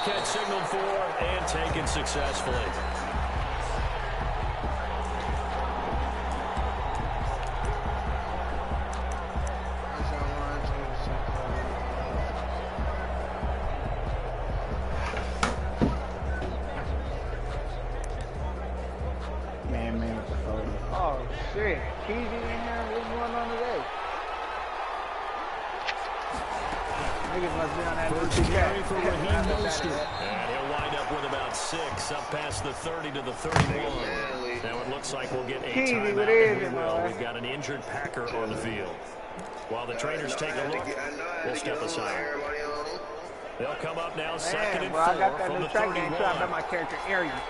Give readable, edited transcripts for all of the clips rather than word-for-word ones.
had signaled for and taken successfully. Oh shit, Keezy in here, what's going on today? Niggas must be on that first carry for Raheem Mostert. And he'll wind up with about 6, up past the 30 to the 31. Now it looks like we'll get a timeout, and we will. We've got an injured Packer on the field. While the trainers take a look, we'll step aside. They'll come up now, second and 4 I got that from new the track 31. game, so I bet my character arrogant.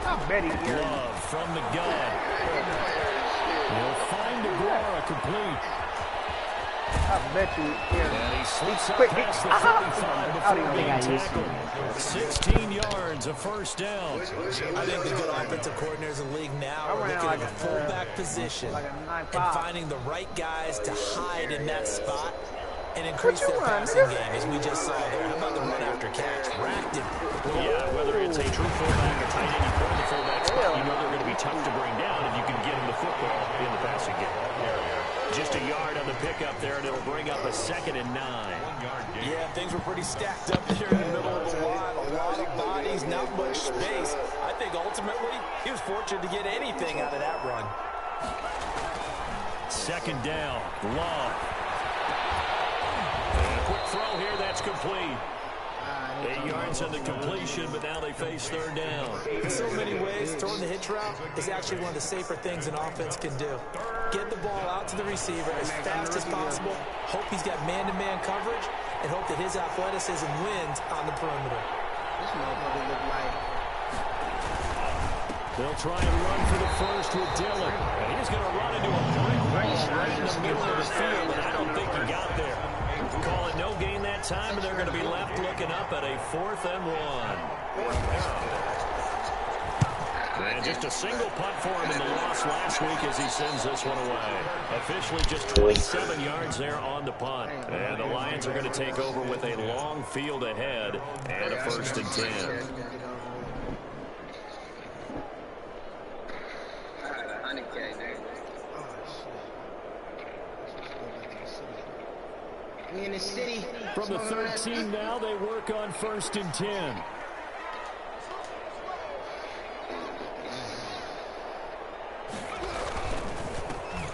I bet he hears me. Love from the gun. He'll find Aguara complete. I bet you hears me. And he slips up Quick, past the 45 before being tackled. 16 yards, a first down. I think the good offensive coordinators in the league now are looking at the fullback position and finding the right guys to hide in that spot and increase their passing game, as we just saw there. How about the run after catch? Racked him. Yeah, whether it's a true fullback, a tight end, you put in the fullback spot, you know they're going to be tough to bring down if you can get him the football in the passing game. Just a yard on the pickup there, and it'll bring up a 2nd and 9. Yeah, things were pretty stacked up there in the middle of the line. A lot of bodies, not much space. I think ultimately he was fortunate to get anything out of that run. 2nd down, Love. And a quick throw here, that's complete. 8 yards on the completion, but now they face 3rd down. In so many ways, throwing the hitch route is actually one of the safer things an offense can do. Get the ball out to the receiver as fast as possible, hope he's got man-to-man coverage, and hope that his athleticism wins on the perimeter. This motherfucker look like... They'll try and run for the first with Dillon. And he's going to run into a brick wall right in the middle of the field, and I don't think he got there. Call it no gain that time, and they're going to be left looking up at a 4th and 1. And just a single punt for him in the loss last week as he sends this one away. Officially just 27 yards there on the punt. And the Lions are going to take over with a long field ahead and a 1st and 10. In the city. From the 13 now, they work on 1st and 10.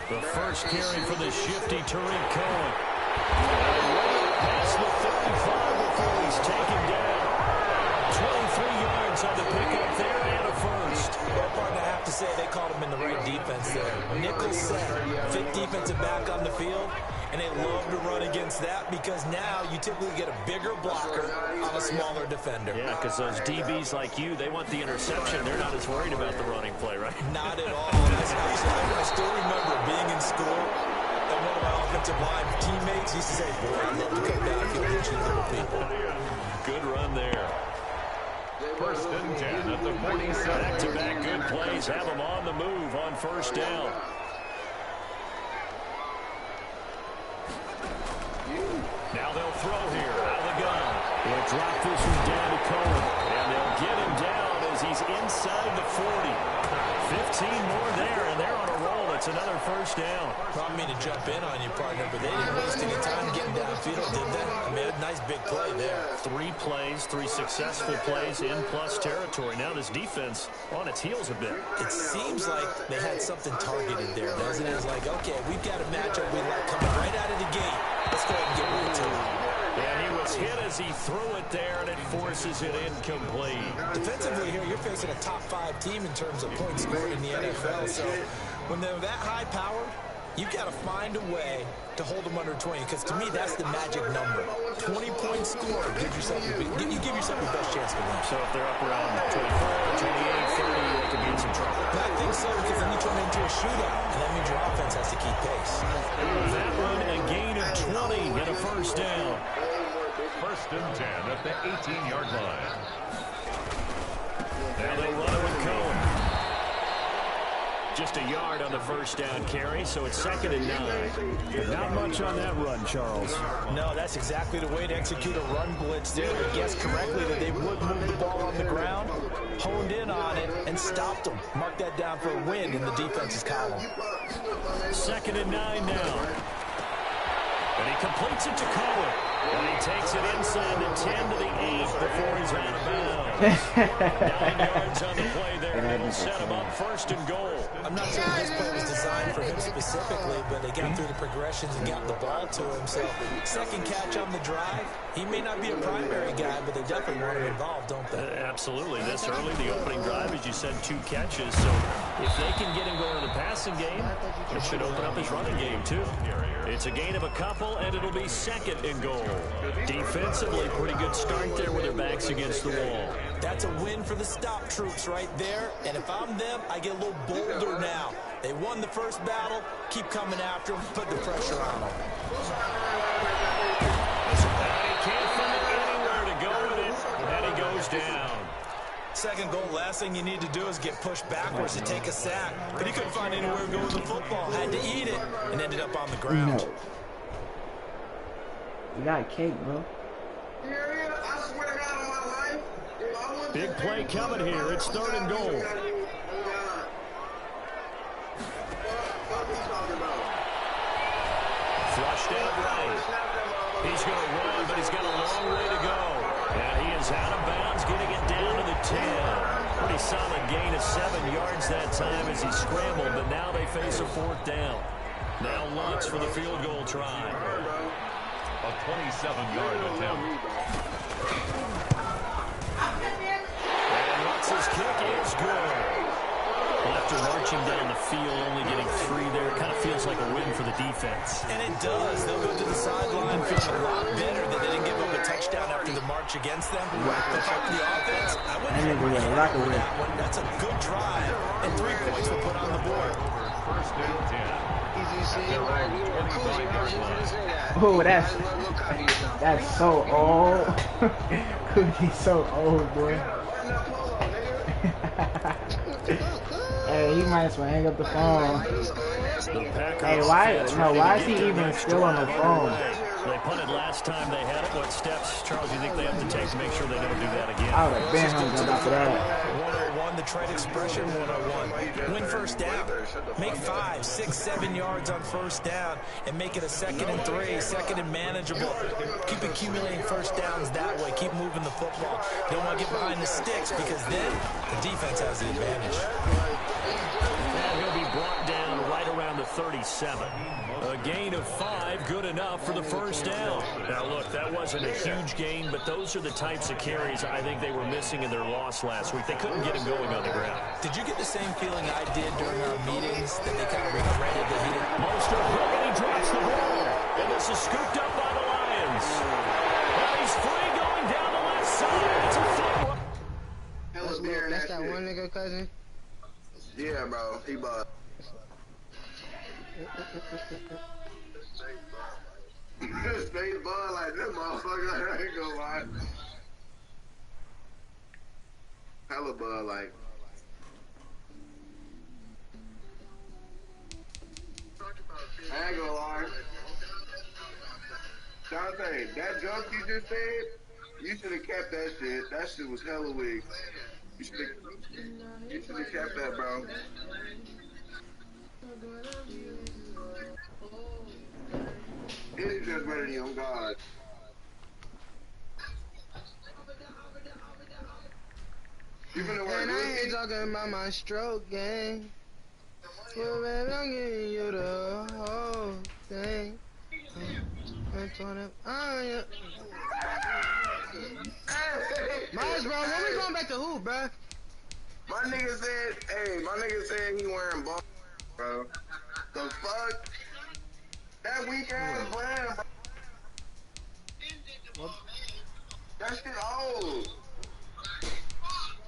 The first carry for the shifty Tariq Cohen. Past the 35 before he's taken down. 23 yards on the pickup there and a first. Well, partner, I have to say they called him in the right defense there. Nickel set, fit defensive back on the field. And they love to run against that because now you typically get a bigger blocker on a smaller defender. Yeah, because those DBs like you, they want the interception. They're not as worried about the running play, right? Not at all. I still remember being in school, and one of my offensive line teammates used to say, boy, I'd love to come downfield and hit you little people. Good run there. 1st and 10 at the 47. Back-to-back good plays have them on the move on 1st down. Now they'll throw here out of the gun. They'll drop this one down to Cohen. And they'll get him down as he's inside the 40. 15 more there, and they're on a roll. It's another 1st down. I don't mean to jump in on you, partner, but they didn't waste any time getting downfield, did they? I mean, a nice big play there. 3 plays, 3 successful plays in plus territory. Now this defense on its heels a bit. It seems like they had something targeted there, doesn't it? It's like, okay, we've got a matchup we like coming right out of the gate. Let's go ahead and get rid of it. And he was hit as he threw it there, and it forces it incomplete. Defensively here, you're facing a top 5 team in terms of points scored in the NFL. So when they're that high powered, you've got to find a way to hold them under 20, because to me, that's the magic number. 20 points scored, you give yourself your best chance to win. So if they're up around 24, 28, 30, they could be in some trouble. I think so, because then you turn it into a shootout, and that means your offense has to keep pace. That one, a gain of 20 and a 1st down. 1st and 10 at the 18-yard line. Now they'll run it with Cohen. just a yard on the first down carry, so it's 2nd and 9. Not much on that run, Charles. No, that's exactly the way to execute a run blitz there. They guessed correctly that they would move the ball on the ground, honed in on it, and stopped them. Mark that down for a win in the defense's column. 2nd and 9 now. And he completes it to Cohen. And he takes it inside the 10 to the 8 before he's out of bounds. 9 yards on the play there. And it'll set him up 1st and goal. I'm not sure this play was designed for him specifically, but they got through the progressions and got the ball to him. So, second catch on the drive. He may not be a primary guy, but they definitely want him involved, don't they? Absolutely. This early, the opening drive, as you said, 2 catches. So, if they can get him going in the passing game, it should open up his running game, too. It's a gain of a couple, and it'll be 2nd and goal. Defensively, pretty good start there with their backs against the wall. That's a win for the stop troops right there. And if I'm them, I get a little bolder now. They won the first battle. Keep coming after them. Put the pressure on them. He can't find anywhere to go with it, and he goes down. 2nd goal, last thing you need to do is get pushed backwards to take a sack. But he couldn't find anywhere to go with the football. Had to eat it and ended up on the ground. No. You got cake, bro. Big play coming here. It's 3rd and goal. Flushed out right. He's going to run, but he's got a long way to go. And he is out of bounds, getting it down to the 10. Pretty solid gain of 7 yards that time as he scrambled, but now they face a 4th down. Now Lutz for the field goal try. A 27-yard attempt. And Lutz's kick is good. Well, after marching down the field, only getting 3 there, it kind of feels like a win for the defense. And it does. They'll go to the sideline feeling a lot better that they didn't give up a touchdown after the march against them. But for the offense, I wouldn't have that one. That's a good drive, and 3 points were put on the board. 1st and 10. Oh, that's so old. Cookie's so old, boy. Hey, he might as well hang up the phone. Hey, why is he even still on the phone? They punted last time they had it. What steps, Charles, do you think they have to take to make sure they don't do that again? I would have been hung up after that. 101, the trade expression 101. Win 1st down. Make 5, 6, 7 yards on 1st down and make it a 2nd and 3, 2nd and manageable. Keep accumulating 1st downs that way. Keep moving the football. You don't want to get behind the sticks because then the defense has the advantage. And he'll be brought down right around the 37. A gain of 5, good enough for the 1st down. Now, look, that wasn't a huge gain, but those are the types of carries I think they were missing in their loss last week. They couldn't get him going on the ground. Did you get the same feeling I did during our meetings that they kind of regretted that he didn't? Most of it, and he drops the ball. And this is scooped up by the Lions. Well, he's free going down the left side. It's a flip. That's that one nigga cousin? Yeah, bro. He bought. Straight ball like this motherfucker. I ain't gonna lie. Hella ball like. I ain't gonna lie. Dante, that jump you just said, you should have kept that shit. That shit was hella weak. You should have kept that, bro. It's just ready on God. You finna work And I ain't talking about my stroke game. Well, baby, I'm giving you the whole thing. Miles, bro, when we going back to who, bro? My nigga said he wearing ball, bro. The fuck? That weak ass brand, bro. That shit old.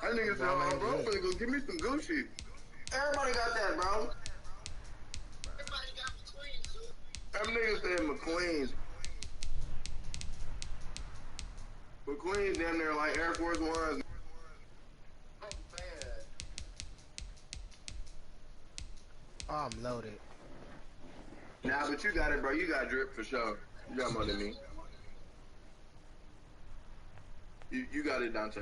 That nigga said, oh, bro, I'm gonna go give me some Gucci. Everybody got that, bro. That nigga said McQueen's. McQueen's damn near like Air Force Ones. I'm loaded. Nah, but you got it, bro. You got drip for sure. You got more than me. You got it, Dante.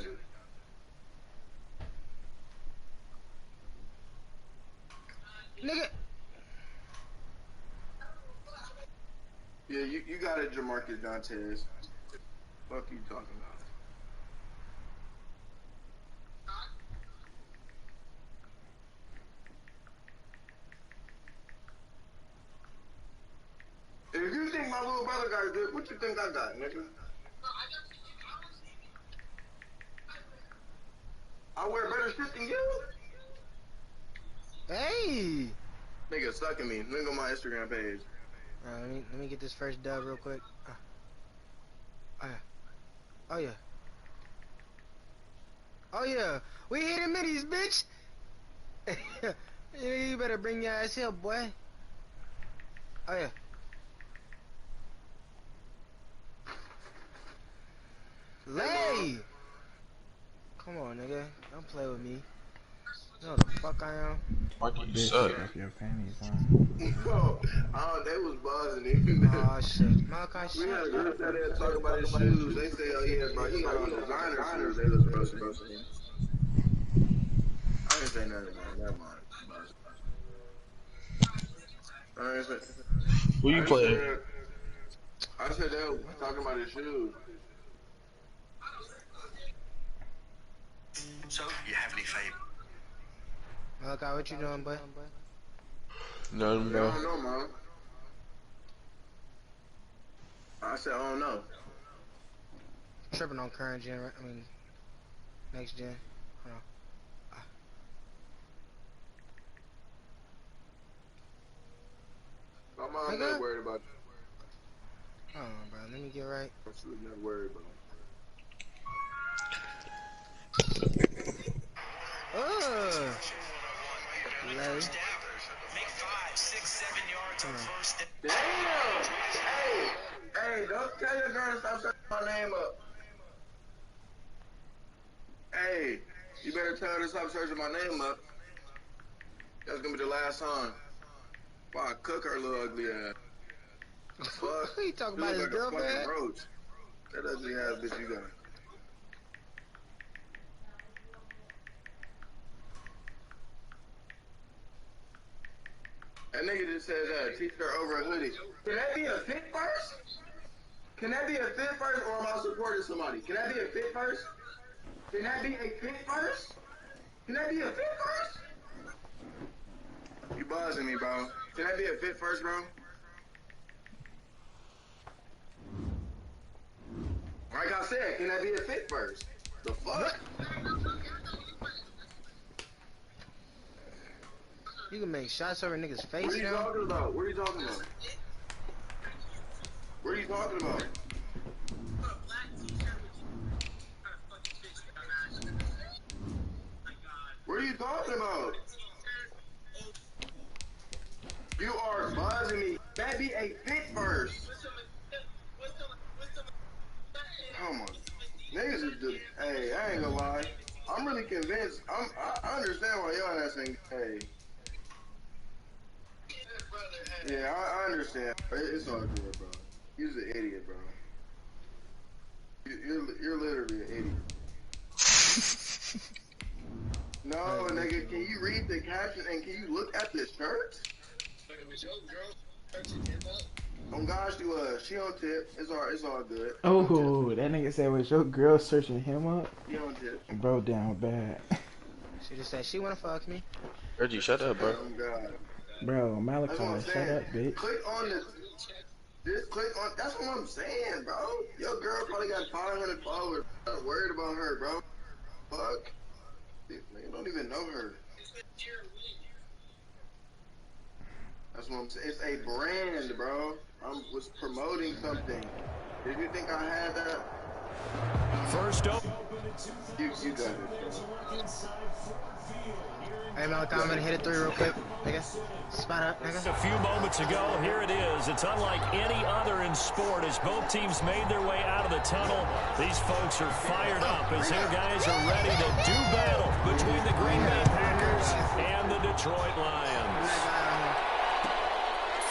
Nigga. Yeah, you got it, Jamarcus Dantes. Fuck you talking about? If you think my little brother got good, what you think I got, nigga? I wear better shit than you? Hey. Nigga, sucking me. Link on my Instagram page. Let me get this first dub real quick. Oh yeah. Oh yeah. Oh yeah. We hitting middies, bitch. You better bring your ass here, boy. Oh yeah. Lay. Come on, nigga. Don't play with me. You know the fuck I am. Marky, you Bitch, suck. up your panties on. Yo, they was buzzing even. Oh shit. Malachi, We shut had a up. group that had talk about his shoes. They say, oh yeah, bro, he got on designer shoes. They was buzzing. I didn't say nothing about it. Never mind. I didn't say. Who you playing? I said they was talking about his shoes. So, you have any favorite? Malachi, what you doing, boy? Nothing, I bro. don't know, man. I said, I don't know. Tripping on current gen, right? I mean, next gen. Hold on. My mom not worried about you. Hold on, bro. Let me get right. She was not worried about Lay. Make 5, 6, 7 yards on first down. Damn! Hey, don't tell your girl to stop searching my name up. Hey, you better tell her to stop searching my name up. That's gonna be the last song. Before I cook her little ugly ass. Fuck. Who you talking about, his like girlfriend? a fucking roach. That ugly ass bitch you got. That nigga just said t-shirt over a hoodie. Can that be a fit first? Can that be a fit first, or am I supporting somebody? Can that be a fit first? Can that be a fit first? Can that be a fit first? You buzzing me, bro. Can that be a fit first, bro? Like I said, can that be a fit first? The fuck? You can make shots over a nigga's face What are you now? talking about? What are you talking about? What are you talking about? What are you talking about? You are buzzing me. That be a fit first. Come on. Niggas is just, hey, I ain't gonna lie. I'm really convinced. I understand why y'all not saying, hey. Yeah, I understand. It's all good, bro. You're an idiot, bro. You're literally an idiot. No, nigga, can you read the caption and can you look at the shirt? Oh gosh, she on tip. It's all good. Oh, that nigga said, was your girl searching him up? She on tip. Bro, down bad. She just said she wanna fuck me. Reggie, shut up, bro. Oh god. Bro, Malachi, shut up, bitch. Click on this. Just click on. That's what I'm saying, bro. Your girl probably got 500 followers. I'm not worried about her, bro. Fuck. Nigga don't even know her. That's what I'm saying. It's a brand, bro. I was promoting something. Did you think I had that? First up. You got it, bro. Hey, Malachi, I'm gonna hit it 3 real quick. Nigga, spot up, nigga. A few moments ago, here it is. It's unlike any other in sport as both teams made their way out of the tunnel. These folks are fired up as their guys are ready to do battle between the Green Bay Packers and the Detroit Lions.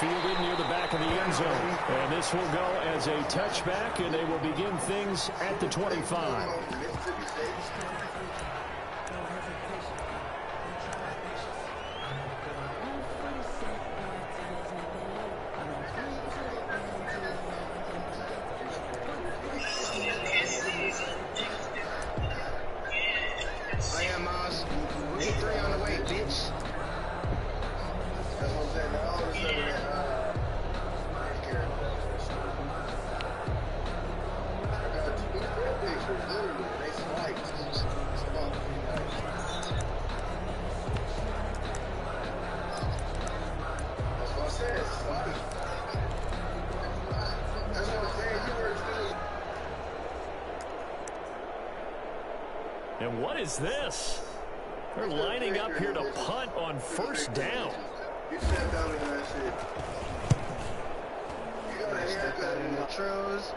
fielded near the back of the end zone. And this will go as a touchback, and they will begin things at the 25. And what is this? They're lining up here to punt on first down. You sat down in that shit. You got a haircut in the trails.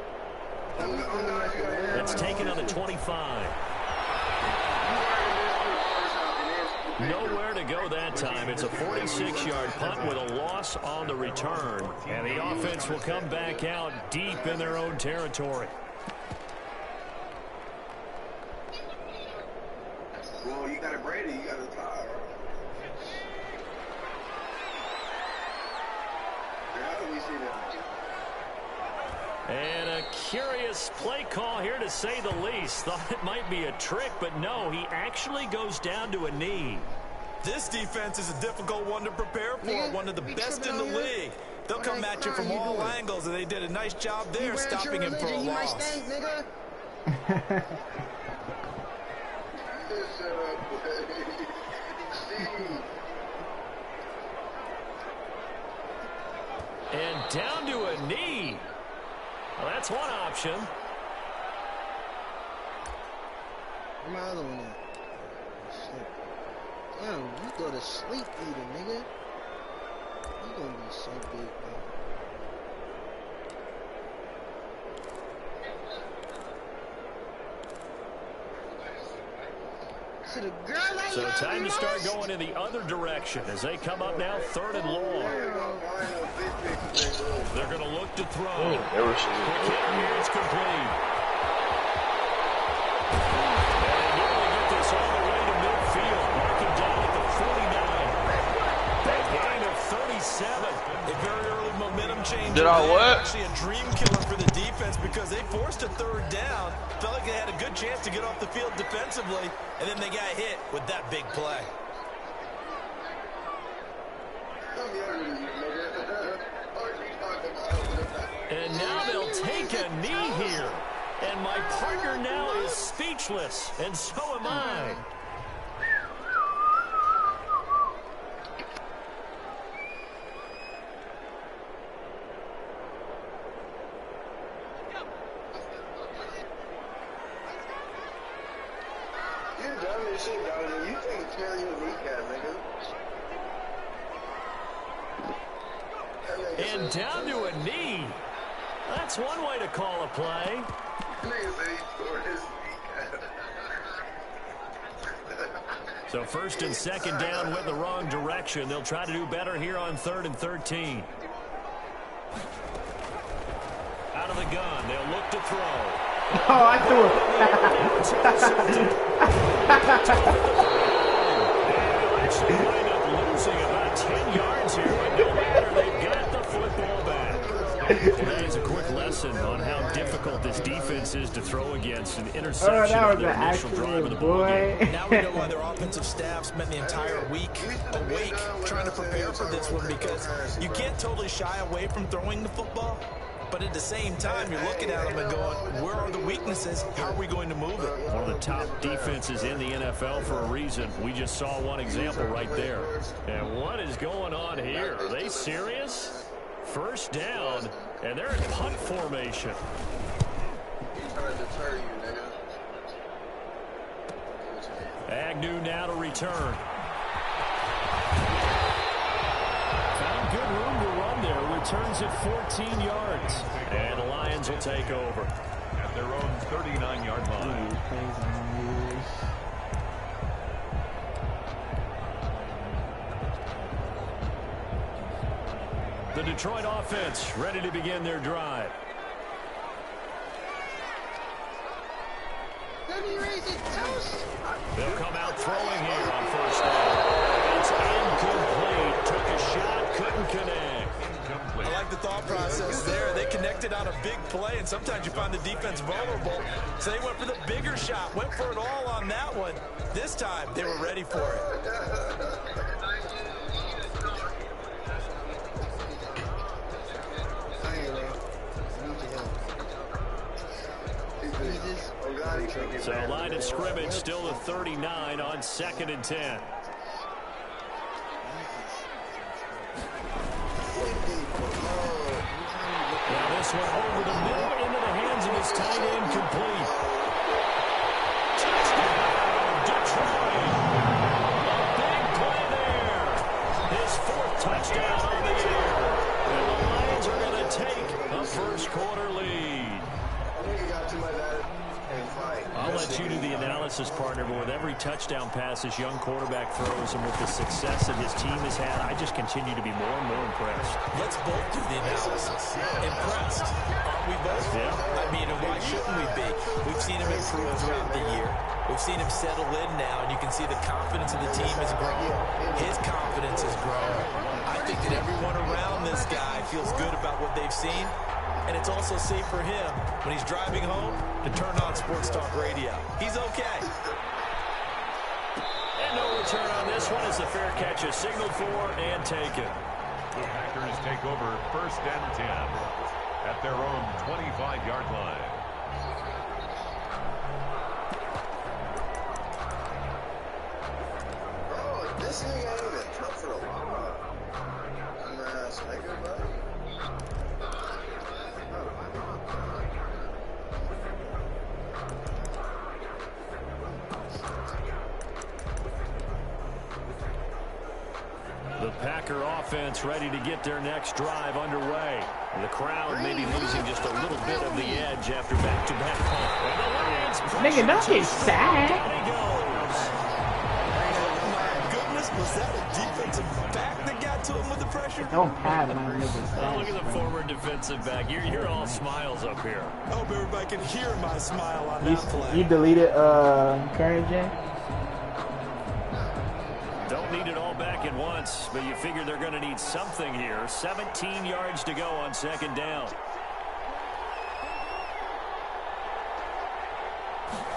It's taken on the 25. Nowhere to go that time. It's a 46-yard punt with a loss on the return. And the offense will come back out deep in their own territory. Well, you got a Brady, you got a Todd. How do we see that? And a curious play call here, to say the least. Thought it might be a trick, but no, he actually goes down to a knee. This defense is a difficult one to prepare for, one of the best in the league. They'll come at you from all angles, and they did a nice job there stopping him for a loss. And down to a knee. Well, that's one option. Where my other one at? Shit. Damn, you go to sleep eating, nigga. You gonna be so big, man. So time to start going in the other direction as they come up now, 3rd and long. They're going to look to throw. It's complete. And nearly get this all the way to midfield. Marking down at the 49. That gain of 37. A very early momentum change. Did I what? Actually a dream killer for the defense because they forced a 3rd down. Felt like they had a good chance to get off the field defensively, and then they got hit with that big play. And now they'll take a knee here. And my partner now is speechless, and so am I. And down to a knee. That's one way to call a play. So 1st and 2nd down went the wrong direction. They'll try to do better here on 3rd and 13. Out of the gun, they'll look to throw. Oh, I threw it. Actually wind up losing about 10 yards here, but no matter, they've got the football back. That is a quick lesson on how difficult this defense is to throw against. An interception on their initial drive of the ball game. Now we know why their offensive staff spent the entire week awake trying to prepare for this one, because you can't totally shy away from throwing the football. But at the same time, you're looking at them and going, where are the weaknesses? How are we going to move it? One of the top defenses in the NFL for a reason. We just saw one example right there. And what is going on here? Are they serious? 1st down, and they're in punt formation. Agnew now to return. Found good room to run there. Returns at 14 yards. And the Lions will take over. At their own 39-yard line. The Detroit offense ready to begin their drive. They'll come out throwing here on first down. It's incomplete. Took a shot, couldn't connect. I like the thought process there. They connected on a big play, and sometimes you find the defense vulnerable. So they went for the bigger shot, went for it all on that one. This time, they were ready for it. So line of scrimmage still a 39 on 2nd and 10. Now this one over the middle into the hands of his tight end, complete. Touchdown, Detroit. A big play there. His 4th touchdown on the year. And the Lions are going to take a first quarter lead. I'll let you do the analysis, partner, but with every touchdown pass this young quarterback throws and with the success that his team has had, I just continue to be more and more impressed. Let's both do the analysis. Impressed, aren't we both? Yeah. I mean, and why shouldn't we be? We've seen him improve throughout the year. We've seen him settle in now, and you can see the confidence of the team has grown. His confidence has grown. I think that everyone around this guy feels good about what they've seen. And it's also safe for him when he's driving home to turn on Sports Talk Radio. He's okay. And no return on this one as the fair catch is signaled for and taken. The Packers take over 1st and 10 at their own 25-yard line. Bro, this nigga ain't even come for the ball. Dumbass nigga, bro. The Packer offense ready to get their next drive underway. The crowd maybe losing just a little bit of the edge after back-to-back. Nigga, don't get sad. Goodness, was that a defensive back that got to him with the pressure? Don't have my niggas. Oh, look at the forward defensive back. You're all smiles up here. I hope everybody can hear my smile on that play. You deleted current gen? Don't need it all back at once, but you figure they're going to need something here. 17 yards to go on 2nd down.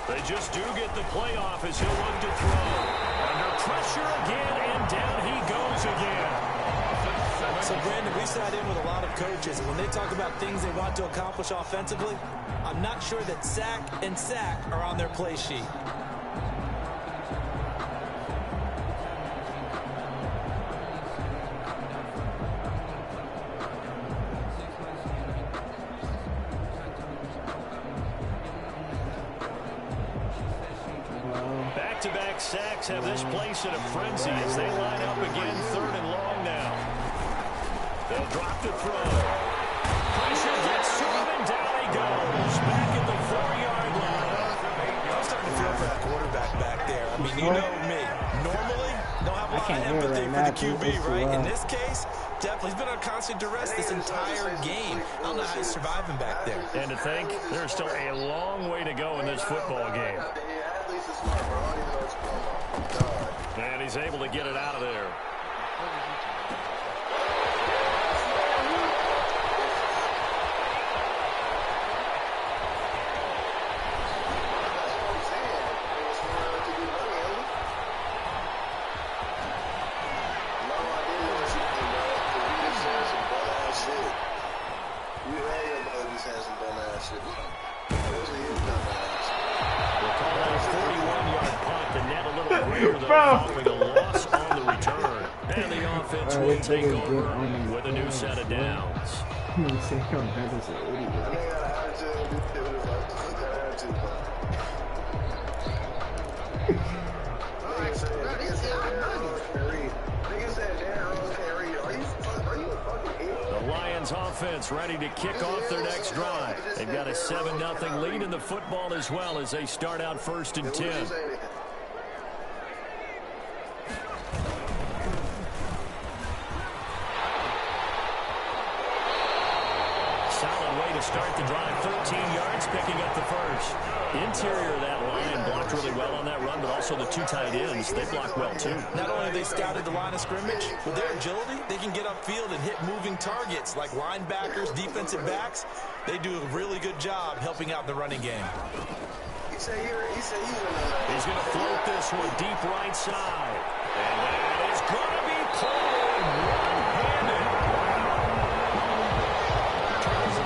They just do get the play off as he'll look to throw. Under pressure again, and down he goes again. So, Brandon, we sat in with a lot of coaches. When they talk about things they want to accomplish offensively, I'm not sure that sack and sack are on their play sheet. Back-to-back sacks have this place in a frenzy as they line up again 3rd and long now. They'll drop the throw. Pressure gets to him, and down he goes. Back at the 4-yard line. I'm starting to feel for that quarterback back there. I mean, you know me. Normally, don't have a lot of empathy for the QB, right? In this case, definitely. He's been on constant duress this entire game. I don't know how he's surviving back there. And to think, there's still a long way to go in this football game. And he's able to get it out of there. Following a loss on the return. And the offense will take over with a new set of downs. The Lions offense ready to kick off their next drive. They've got a 7-0 lead in the football as well as they start out 1st and 10. solid way to start the drive. 13 yards, picking up the first. Interior of that line blocked really well on that run, but also the two tight ends, they blocked well too. Not only have they scouted the line of scrimmage, with their agility, they can get upfield and hit moving targets like linebackers, defensive backs. They do a really good job helping out the running game. He's going to float this one deep right side. And that is going to be pulled one-handed.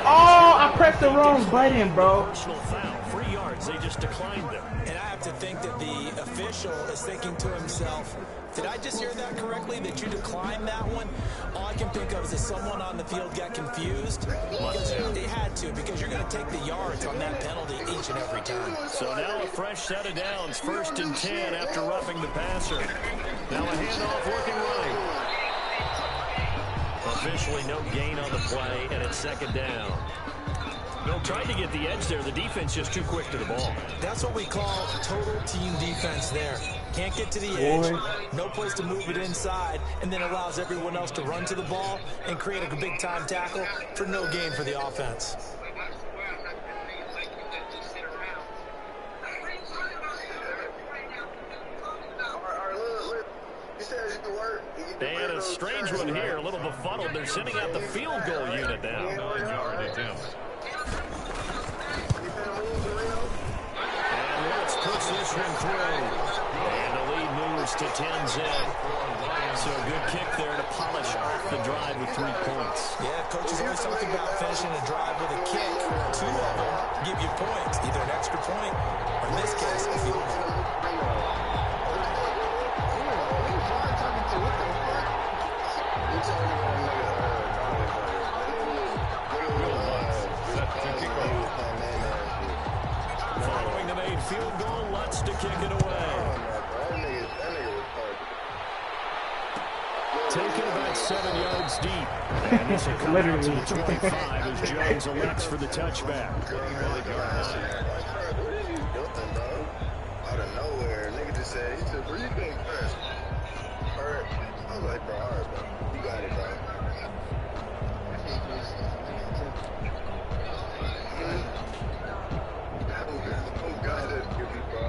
Oh, I pressed the wrong button, bro. Personal foul. 3 yards. They just declined them. And I have to think that the official is thinking to himself, did I just hear that correctly, that you declined that one? All I can think of is that someone on the field got confused. Because they had to, because you're going to take the yards on that penalty each and every time. So now a fresh set of downs. 1st and 10 after roughing the passer. Now a handoff working right. Officially no gain on the play, and it's 2nd down. Bill tried to get the edge there. The defense just too quick to the ball. That's what we call total team defense there. Can't get to the edge, no place to move it inside, and then allows everyone else to run to the ball and create a big-time tackle for no gain for the offense. And a strange one here, a little befuddled. They're sending out the field goal unit now. 9-yard attempt. And let's push this one through. And the lead moves to 10-zip. So a good kick there to polish off the drive with 3 points. Yeah, coaches always talk about finishing a drive with a kick. 2 of them give you points, either an extra point or, in this case, a field goal. Following the made field goal, Lutz to kick it away. Taken about 7 yards deep. And this will come out to the 25 as Jones elects for the touchback. Out of nowhere, nigga just said, he said, where you think first? Hurt. I was like, bro, all right, bro. You got it, bro. Oh, God, that's good, bro.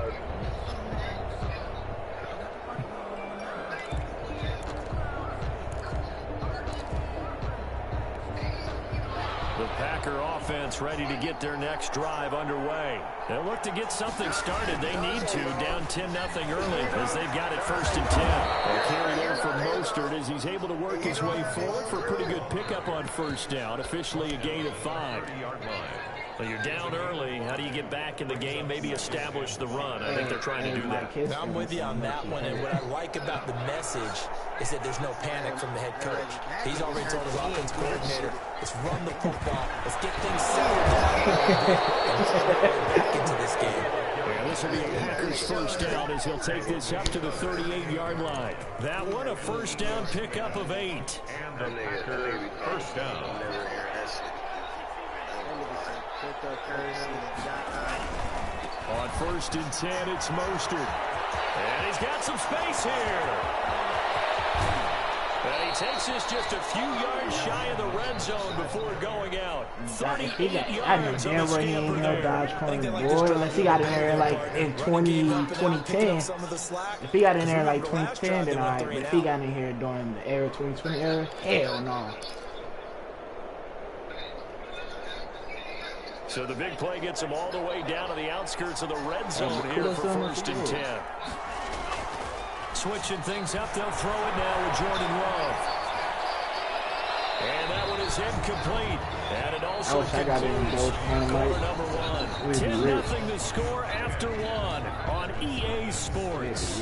The Packer offense ready to get their next drive underway. They'll look to get something started. They need to, down 10-0 early as they've got it 1st and 10. They'll carry there for Mostert as he's able to work his way forward for a pretty good pickup on 1st down. Officially a gain of 5. Well, you're down early. How do you get back in the game? Maybe establish the run. I think they're trying to do that. Now, I'm with you on that one, and what I like about the message is that there's no panic from the head coach. He's already told his offense coordinator, let's run the football, let's get things settled down and back into this game. Yeah, this will be a Packers 1st down as he'll take this up to the 38-yard line. That one a 1st down pickup of 8. And the Packers 1st down. On 1st and 10, it's Mostert. And he's got some space here. And he takes this just a few yards shy of the red zone before going out. 38 yards on the scamper there. Dodge corner, boy. Unless he got in there like in 2010. If he got in there like 2010, then alright. But if he got in here during the era 2020 era, hell no. So the big play gets him all the way down to the outskirts of the red zone here for 1st and 10. Switching things up, they'll throw it now with Jordan Love. And that one is incomplete. And it also concludes quarter number 1. 10-0 the score after 1 on EA Sports.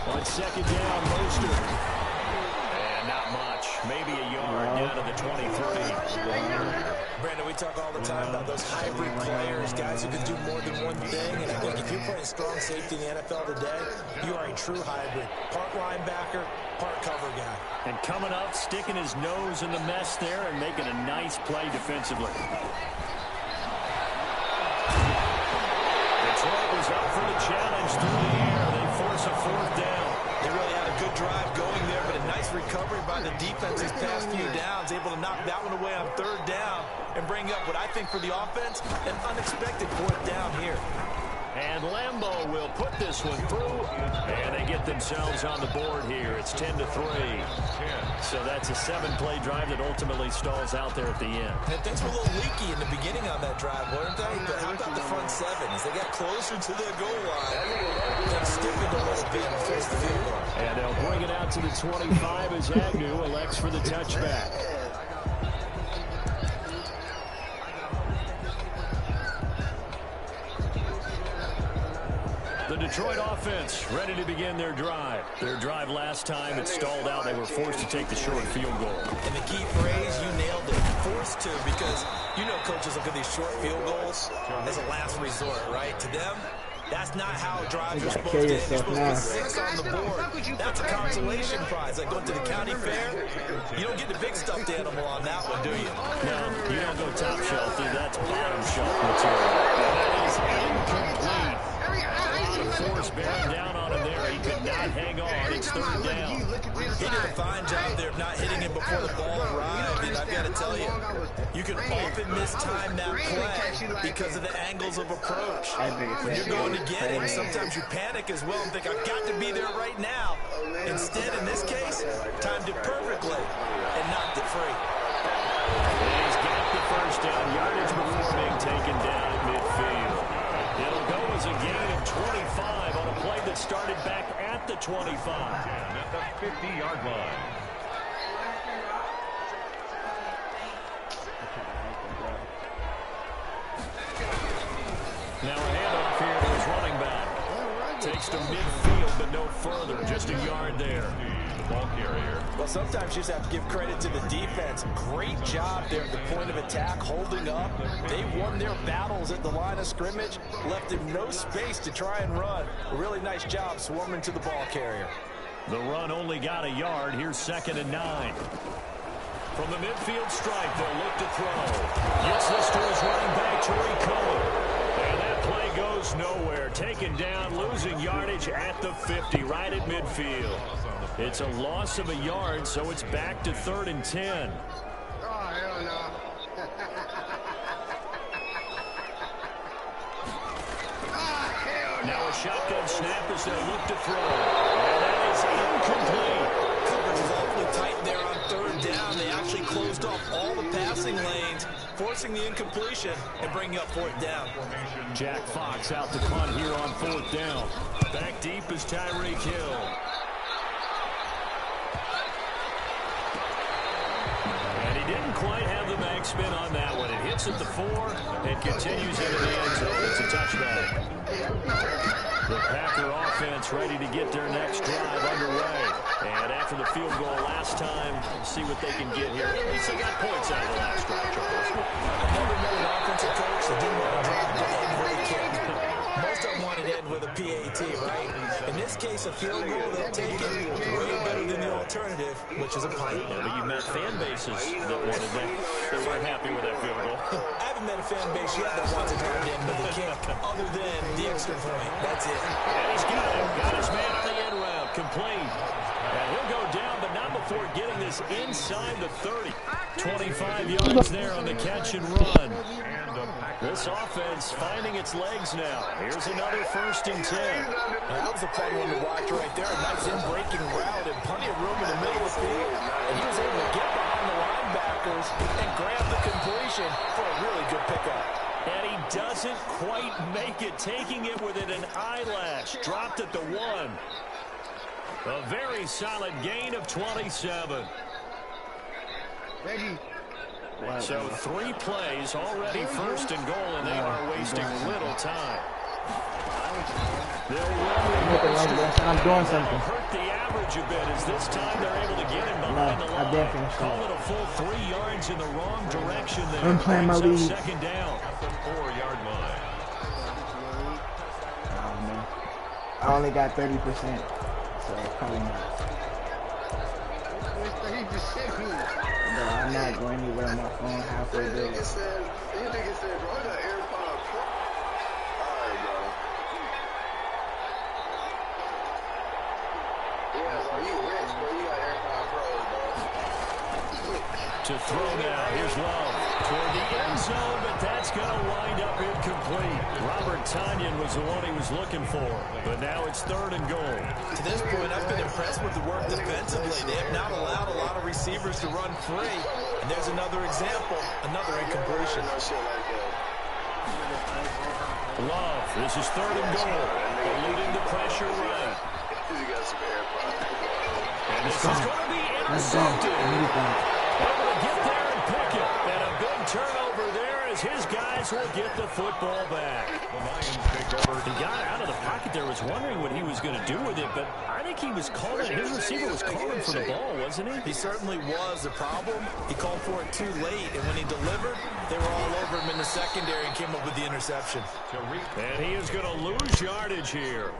On 2nd down, Mostert. Not much. Maybe a yard down to the 23. Brandon, we talk all the time about those hybrid players, guys who can do more than one thing. And I think if you're playing strong safety in the NFL today, you are a true hybrid. Part linebacker, part cover guy. And coming up, sticking his nose in the mess there and making a nice play defensively. Detroit was up for the challenge through the air. They force a 4th down. They really had a good drive going there, Nice recovery by the defense these past few downs, able to knock that one away on 3rd down and bring up what I think for the offense, an unexpected 4th down here. And Lambeau will put this one through, and they get themselves on the board here. It's 10-3. So that's a 7-play drive that ultimately stalls out there at the end. And things were a little leaky in the beginning on that drive, weren't they? But how about the front 7? As they got closer to the goal line, they stiffened a little bit and forced the field goal. And they'll bring it out to the 25 as Agnew elects for the touchback. The Detroit offense ready to begin their drive. Their drive last time, it stalled out. They were forced to take the short field goal. And the key phrase, you nailed it, forced to, because you know coaches look at these short field goals as a last resort, right? To them, that's not how drives are supposed to end. You're supposed to put 6 on the board. That's a consolation prize. Like going to the county fair, you don't get the big stuffed animal on that one, do you? No, you don't go top shelf, dude. That's bottom shelf material. That is incomplete. Force bearing down on him there. He could not hang on. It's 3rd down. He did a fine job there of not hitting him before the ball arrived. And I've got to tell you, you can often mistime that play because of the angles of approach. When you're going to get him, sometimes you panic as well and think, I've got to be there right now. Instead, in this case, timed it perfectly and knocked it free. And he's got the 1st down yardage before being taken down at midfield. It'll go as a gain of 25 on a play that started back at the 25. At the 50-yard line. Now a handoff here to his running back. Takes to midfield, but no further. Just a yard there. The ball carrier. Well, sometimes you just have to give credit to the defense. Great job there at the point of attack, holding up. They won their battles at the line of scrimmage, left him no space to try and run. A really nice job swarming to the ball carrier. The run only got a yard. Here's 2nd and 9. From the midfield stripe, they'll look to throw. Gets this to his running back, Torrey Cohen. And that play goes nowhere. Taken down, losing yardage at the 50, right at midfield. It's a loss of a yard, so it's back to 3rd and 10. Oh, hell no. Now a shotgun snap as they look to throw. And that is incomplete. Coverage is awfully tight there on 3rd down. They actually closed off all the passing lanes, forcing the incompletion and bringing up 4th down. Jack Fox out to punt here on 4th down. Back deep is Tyreek Hill. And he didn't quite have the back spin on that one. It hits at the 4 and continues into the end zone. It's a touchback. The Packer offense ready to get their next drive underway. And after the field goal last time, see what they can get here. At least they got points out of the last drive, Charles. I've never known an offensive coach that didn't want to drive to end with a kick. Most of them wanted to end with a PAT, right? In this case, a field goal, they'll take it way better than the alternative, which is a punt. Yeah, but you met fan bases that wanted that. They weren't happy with that field goal. I haven't met a fan base yet that wants to drive to end with a kick, other than the extra point. That's it. And he's got him. Got his man on the end route. Complete. And he'll go down, but not before getting this inside the 30. 25 yards there on the catch and run. This offense finding its legs now. Here's another 1st and 10. That was a fun one to watch right there. A nice in-breaking route and plenty of room in the middle of the field. And he was able to get behind the linebackers and grab the completion for a really good pickup. And he doesn't quite make it, taking it within an eyelash. Dropped at the 1. A very solid gain of 27. Reggie. So 3 plays, already 1st and goal, and they are wasting little time. They'll I'm doing something. hurt the average a bit as this time they're able to get him behind the line. Call it a full 3 yards in the wrong direction there. I'm playing my lead. 2nd down. At the 4-yard line. Oh, man. I only got 30%, so probably not. 30%. No, I'm not going anywhere on my phone halfway there. You nigga said, bro, I got AirPod Pro. Alright, bro. Yeah, bro, you rich, bro. You got AirPod Pros, bro. To throw now, here's Love toward the end zone, but that's going to wind up incomplete. Robert Tonyan was the one he was looking for, but now it's 3rd and goal. To this point, I've been impressed with the work defensively. They have not allowed a lot of receivers to run free, and there's another example, another incompletion. Love, this is 3rd and goal. Eluding the pressure right. And this is going to be intercepted. Able to get there and pick it. And a big turnover there as his guys will get the football back. The Lions take over. He got out of the pocket there, was wondering what he was going to do with it, but I think he was calling, his receiver was calling for the ball, wasn't he? He certainly was. The problem, he called for it too late, and when he delivered, they were all over him in the secondary and came up with the interception. And he is going to lose yardage here.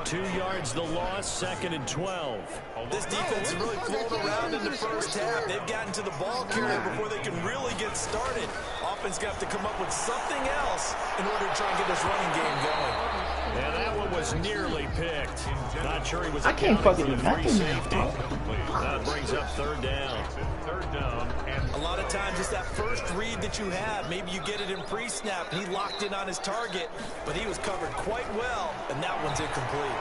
2 yards the loss, 2nd and 12. This defense has really flown around in the first half. They've gotten to the ball carrier before they can really get started. Offense got to come up with something else in order to try and get this running game going. Yeah, that one was nearly picked. Not sure he was. I can't fucking do free nothing. safety. That brings up 3rd down. 3rd down, and a lot of times it's that first read that you have. Maybe you get it in pre-snap, and he locked in on his target, but he was covered quite well, and that one's incomplete.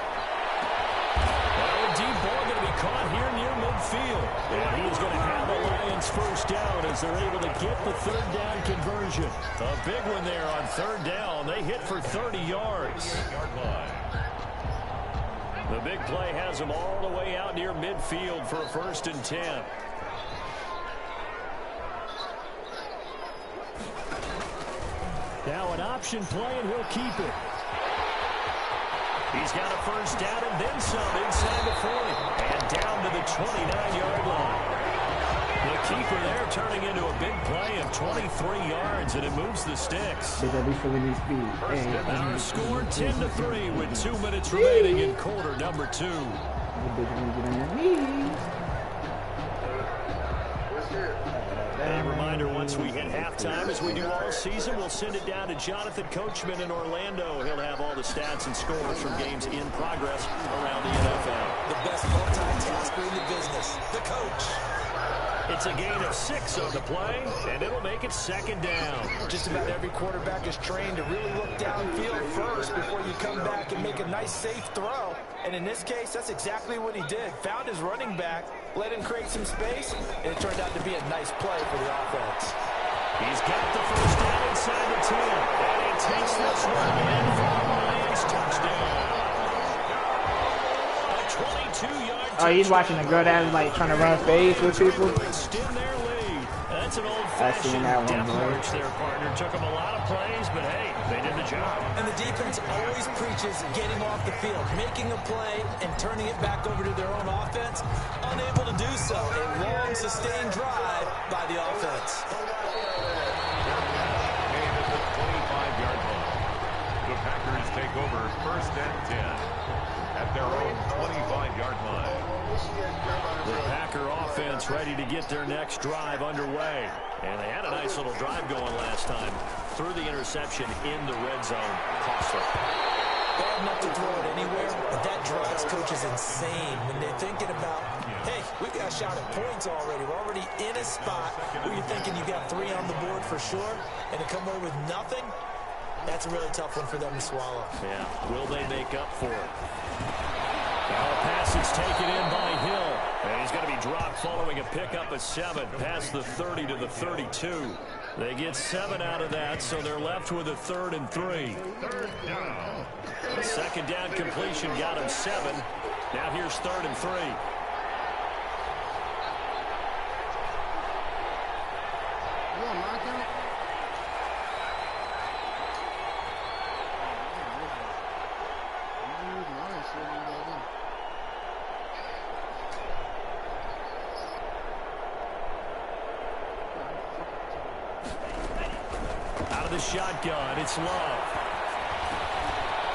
Well, deep ball going to be caught here near midfield. And he's going to have a Lions first down as they're able to get the 3rd down conversion. A big one there on 3rd down. They hit for 30 yards. The big play has them all the way out near midfield for a 1st and 10. Now an option play, and he'll keep it. He's got a first down and then some inside the 40. And down to the 29-yard line. The keeper there turning into a big play of 23 yards, and it moves the sticks. Our score 10-3 with 2 minutes remaining in quarter number 2. A reminder, once we hit halftime, as we do all season, we'll send it down to Jonathan Coachman in Orlando. He'll have all the stats and scores from games in progress around the NFL. The best multitasker in the business, the coach. It's a gain of 6 on the play, and it'll make it 2nd down. Just about every quarterback is trained to really look downfield first before you come back and make a nice, safe throw. And in this case, that's exactly what he did. Found his running back, let him create some space, and it turned out to be a nice play for the offense. He's got the first down inside the 10, and he takes this one in for the Lions touchdown. A 22-yard Oh, he's watching a girl that is like trying to run fades with people. extend their lead. That's an old-fashioned depth approach there, partner. Took them a lot of plays, but hey, they did the job. And the defense always preaches getting off the field, making a play, and turning it back over to their own offense. Unable to do so. A long, sustained drive by the offense. gain at the 25-yard line. The Packers take over 1st and 10 at their own 25-yard line. The Packer offense ready to get their next drive underway. And they had a nice little drive going last time. Through the interception in the red zone. Costly. Bad enough to throw it anywhere, but that drives coaches insane when they're thinking about, hey, we've got a shot at points already. We're already in a spot where you're thinking you got 3 on the board for sure, and to come away with nothing, that's a really tough one for them to swallow. Yeah, will they make up for it? Now a pass is taken in by Hill. And he's going to be dropped following a pickup of 7 past the 30 to the 32. They get 7 out of that, so they're left with a 3rd and 3. 3rd down. The 2nd down completion got him 7. Now here's 3rd and 3. Out of the shotgun, it's Love.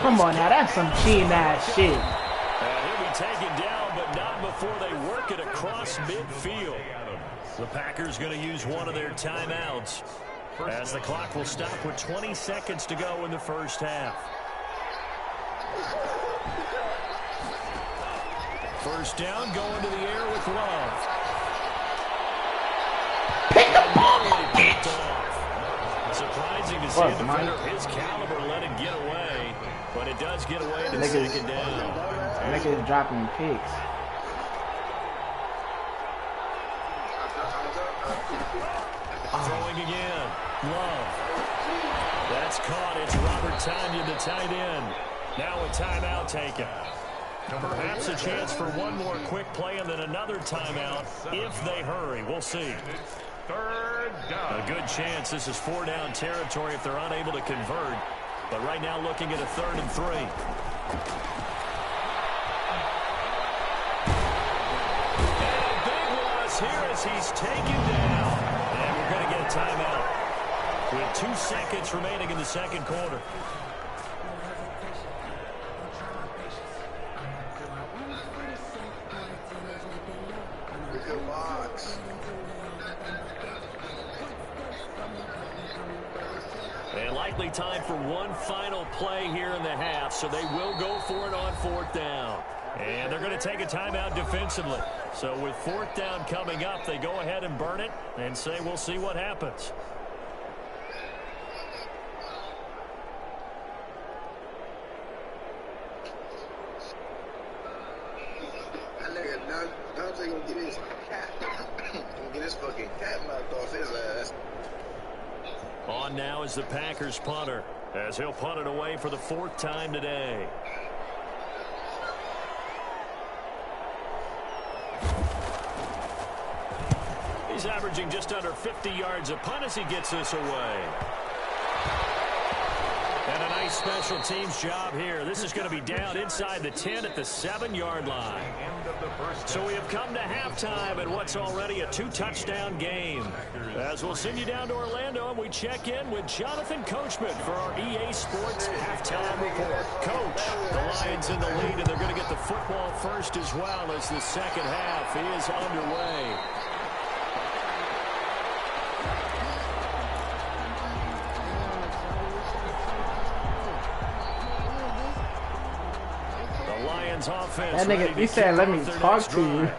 Come on now, that's some cheating ass shit. And he'll be taken down, but not before they work it across midfield. The Packers going to use one of their timeouts as the clock will stop with 20 seconds to go in the first half. First down, going to the air with Love. Pick the ball up, bitch! Surprising to see a defender of his caliber let it get away, but it does get away to second down. Niggas dropping picks. Throwing again. Love. That's caught. It's Robert Tonyan, the tight end. Now a timeout taken. Perhaps a chance for one more quick play and then another timeout if they hurry. We'll see. Third down. A good chance this is 4-down territory if they're unable to convert. But right now looking at a 3rd and 3. And a big loss here as he's taken down. And we're going to get a timeout with 2 seconds remaining in the second quarter. Good box. And likely time for one final play here in the half, so they will go for it on 4th down. And they're going to take a timeout defensively. So with 4th down coming up, they go ahead and burn it and say we'll see what happens. Dante gonna get his cat. Gonna get his fucking cat knocked off his ass. On now is the Packers punter, as he'll punt it away for the 4th time today. He's averaging just under 50 yards a punt as he gets this away. And a nice special teams job here. This is going to be down inside the 10 at the 7-yard line. So we have come to halftime in what's already a 2-touchdown game. As we'll send you down to Orlando and we check in with Jonathan Coachman for our EA Sports halftime report. Coach, the Lions in the lead and they're going to get the football first as well as the second half is underway. That nigga, he said, let me talk to you.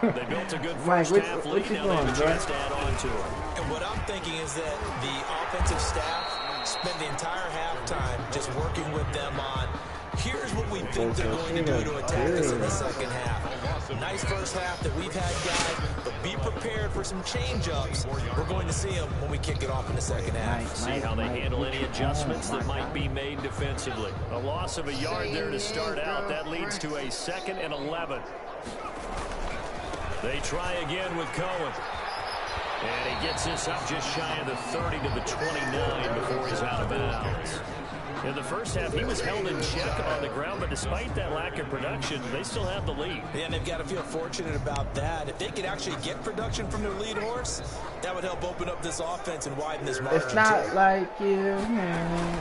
Mike, what you doing, bro? And what I'm thinking is that the offensive staff spent the entire halftime just working with them on, here's what we think they're going to do to attack us in the second half. Nice first half that we've had, guys, but be prepared for some change-ups. We're going to see them when we kick it off in the second half. See how they handle any adjustments that might be made defensively. A loss of a yard there to start out. That leads to a 2nd and 11. They try again with Cohen. And he gets this up just shy of the 30 to the 29 before he's out of bounds. In the first half, he was held in check on the ground, but despite that lack of production, they still have the lead. Yeah, and they've got to feel fortunate about that. If they could actually get production from their lead horse, that would help open up this offense and widen this margin. It's not like you, man.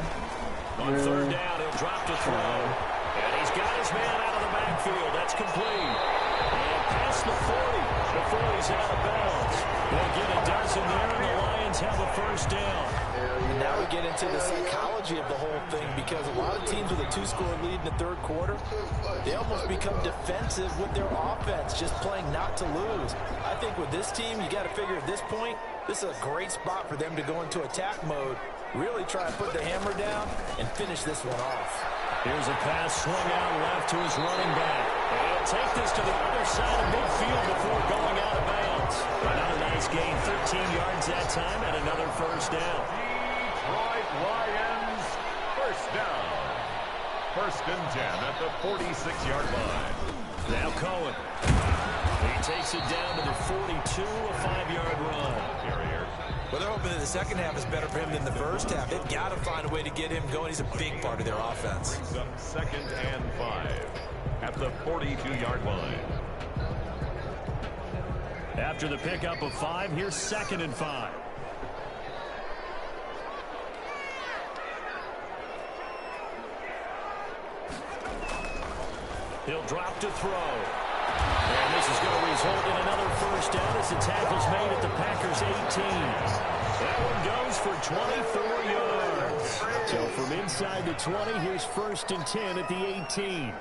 On 3rd down, he'll drop to throw. And he's got his man out of the backfield. That's complete. And past the 40 before he's out of bounds. They'll get a dozen there, and the Lions have a first down. And now we get into the psychology of the whole thing, because a lot of teams with a 2-score lead in the 3rd quarter, they almost become defensive with their offense, just playing not to lose. I think with this team, you got to figure at this point, this is a great spot for them to go into attack mode, really try and put the hammer down and finish this one off. Here's a pass swung out left to his running back. And he'll take this to the other side of midfield before going out of bounds. Another nice gain, 13 yards that time, and another first down. Detroit Lions, first down. 1st and 10 at the 46-yard line. Now Cohen. He takes it down to the 42, a 5-yard run. Well, they're hoping that the second half is better for him than the first half. They've got to find a way to get him going. He's a big part of their offense. 2nd and 5 at the 42-yard line. After the pickup of 5, here's 2nd and 5. He'll drop to throw. And this is going to result in another first down as the tackle's made at the Packers' 18. That one goes for 24 yards. So from inside the 20, here's 1st and 10 at the 18.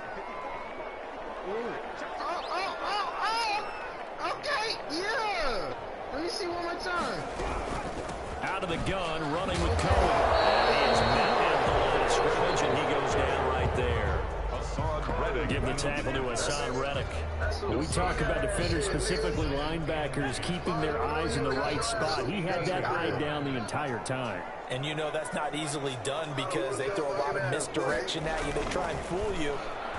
out of the gun, running with Cohen. And he is met at the line of scrimmage, and he goes down right there. Give the tackle to Hassan Reddick. When we talk about defenders, specifically linebackers, keeping their eyes in the right spot, he had that eye down the entire time. And you know that's not easily done because they throw a lot of misdirection at you. They try and fool you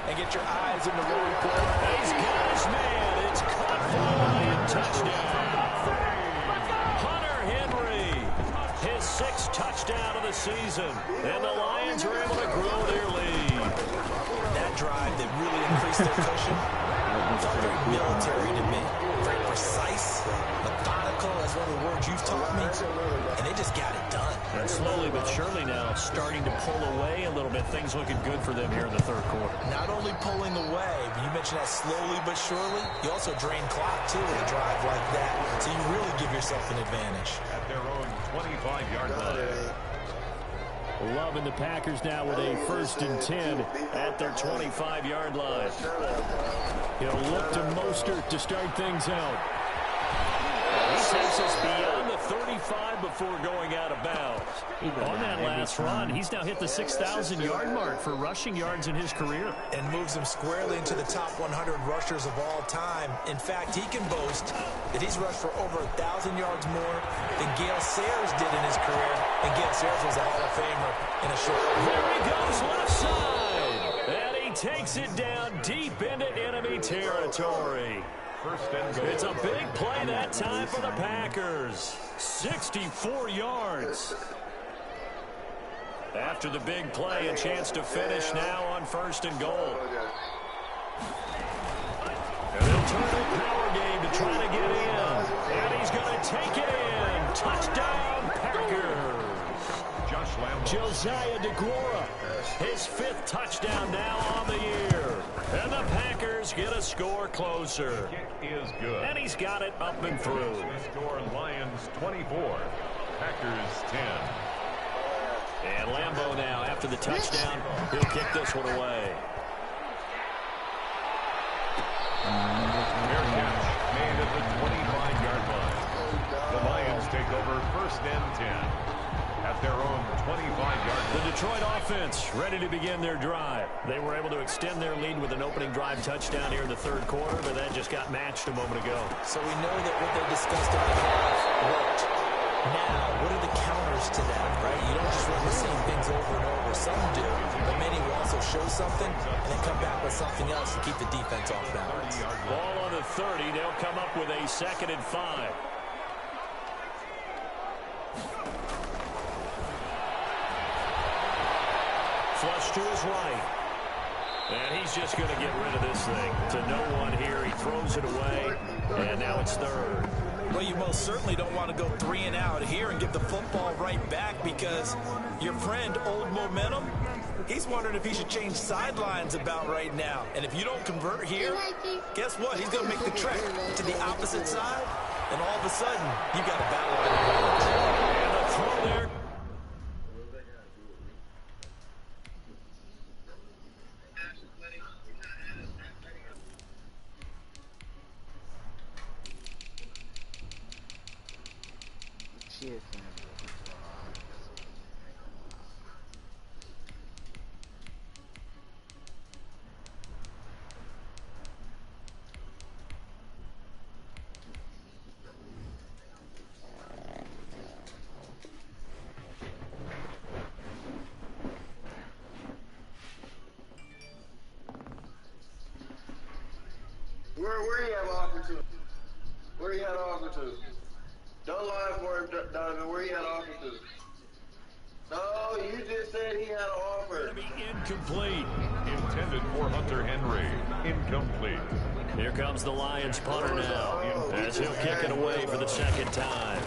and get your eyes in the wrong place. He's got his man. It's caught for the Lion touchdown. Hunter Henry, his 6th touchdown of the season. And the Lions are able to grow their lead. That drive that really increased their cushion felt very military to me. Very precise, methodical. That's one of the words you've taught me. And they just got it done. And slowly but surely now starting to pull away a little bit. Things looking good for them here in the third quarter. Not only pulling away, but you mentioned that slowly but surely. You also drain clock, too, with a drive like that. So you really give yourself an advantage. At their own 25-yard line. Loving the Packers now with a 1st and 10 at their 25-yard line. He'll look to Mostert to start things out. He takes us beyond the 35 before going out of bounds. On that last run, he's now hit the 6,000-yard mark for rushing yards in his career. And moves him squarely into the top 100 rushers of all time. In fact, he can boast that he's rushed for over 1,000 yards more than Gale Sayers did in his career. And Gale Sayers was a Hall of Famer in a short. There he goes, left side. And he takes it down deep into enemy territory. It's a big play that time for the Packers. 64 yards. After the big play, a chance to finish now on 1st and goal. And they'll turn the power game to try to get in. And he's going to take it in. Touchdown, Packers. Josiah DeGuara, his 5th touchdown now on the year. And the Packers get a score closer. Kick is good. And he's got it up and through. Score Lions 24, Packers 10. And Lambeau now, after the touchdown, he'll kick this one away. Fair catch made at the 25-yard line. The Lions take over 1st and 10. At their own 25-yard line. The Detroit offense ready to begin their drive. They were able to extend their lead with an opening drive touchdown here in the 3rd quarter, but that just got matched a moment ago. So we know that what they discussed at the half worked. Now, what are the counters to that, right? You don't just run the same things over and over. Some do, but many will also show something and then come back with something else to keep the defense off balance. Ball on the 30. They'll come up with a 2nd and 5. Flush to his right. And he's just going to get rid of this thing. To no one here. He throws it away. And now it's 3rd. Well, you most certainly don't want to go 3 and out here and get the football right back because your friend, Old Momentum, he's wondering if he should change sidelines about right now. And if you don't convert here, guess what? He's going to make the trek to the opposite side. And all of a sudden, you got a battle line. And the throw there. Where you have offer to? Where you had offer to? Don't lie for him, Donovan. Where you had offer to? No, you just said he had an offer. Be incomplete. Intended for Hunter Henry. Incomplete. Here comes the Lions punter now, as he'll kick it away for the 2nd time.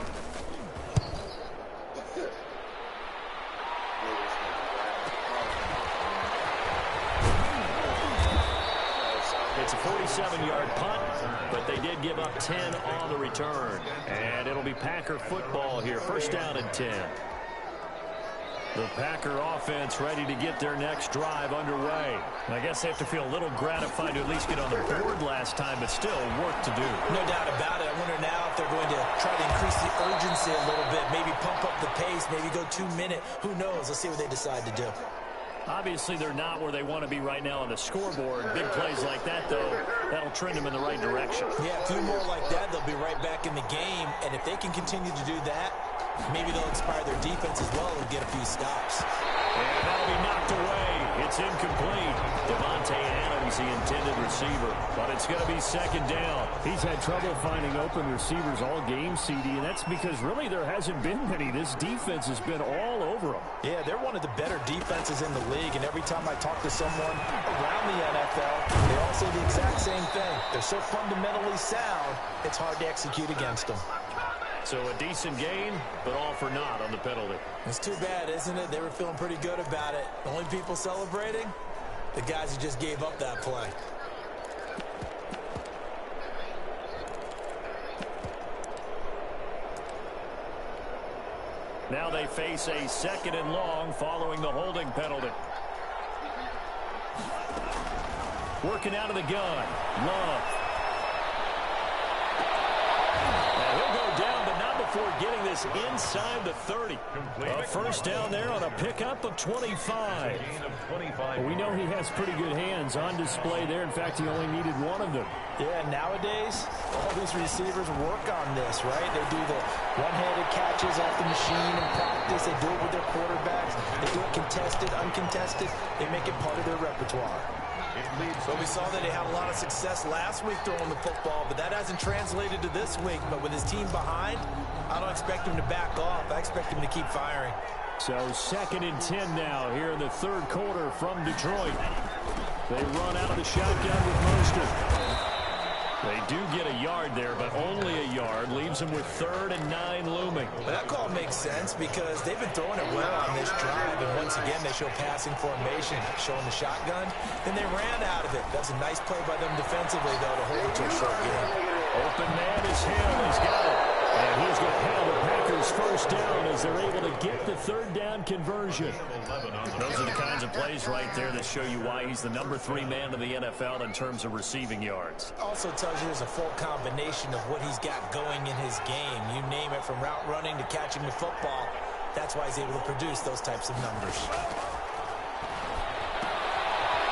It's a 47-yard punt, but they did give up 10 on the return. And it'll be Packer football here. 1st down and 10. The Packer offense ready to get their next drive underway. I guess they have to feel a little gratified to at least get on the board last time, but still work to do. No doubt about it. I wonder now if they're going to try to increase the urgency a little bit, maybe pump up the pace, maybe go 2-minute. Who knows? Let's see what they decide to do. Obviously, they're not where they want to be right now on the scoreboard. Big plays like that, though, that'll trend them in the right direction. Yeah, a few more like that, they'll be right back in the game. And if they can continue to do that, maybe they'll inspire their defense as well and get a few stops. And that'll be knocked away. It's incomplete. Devontae Adams, the intended receiver. But it's going to be second down. He's had trouble finding open receivers all game, CD, and that's because really there hasn't been many. This defense has been all over them. Yeah, they're one of the better defenses in the league, and every time I talk to someone around the NFL, they all say the exact same thing. They're so fundamentally sound, it's hard to execute against them. So a decent gain, but all for naught on the penalty. It's too bad, isn't it? They were feeling pretty good about it. The only people celebrating, the guys who just gave up that play. Now they face a second and long following the holding penalty. Working out of the gun. Love. Before getting this inside the 30. A first down there on a pickup of 25. We know he has pretty good hands on display there. In fact, he only needed one of them. Yeah, nowadays, all these receivers work on this, right? They do the one-handed catches off the machine in practice. They do it with their quarterbacks. They do it contested, uncontested. They make it part of their repertoire. So we saw that he had a lot of success last week throwing the football, but that hasn't translated to this week. But with his team behind, I don't expect him to back off. I expect him to keep firing. So 2nd and 10 now here in the third quarter from Detroit. They run out of the shotgun with Mostert. They do get a yard there, but only a yard. Leaves them with 3rd and 9 looming. Well, that call makes sense because they've been throwing it well on this drive. And once again, they show passing formation, showing the shotgun. Then they ran out of it. That's a nice play by them defensively, though, to hold it to a short game. Open man is Hill. He's got it. And he's going to have the Packers first down as they're able to get the 3rd down conversion. Those are the kinds of plays right there that show you why he's the number 3 man in the NFL in terms of receiving yards. Also tells you there's a full combination of what he's got going in his game. You name it, from route running to catching the football. That's why he's able to produce those types of numbers.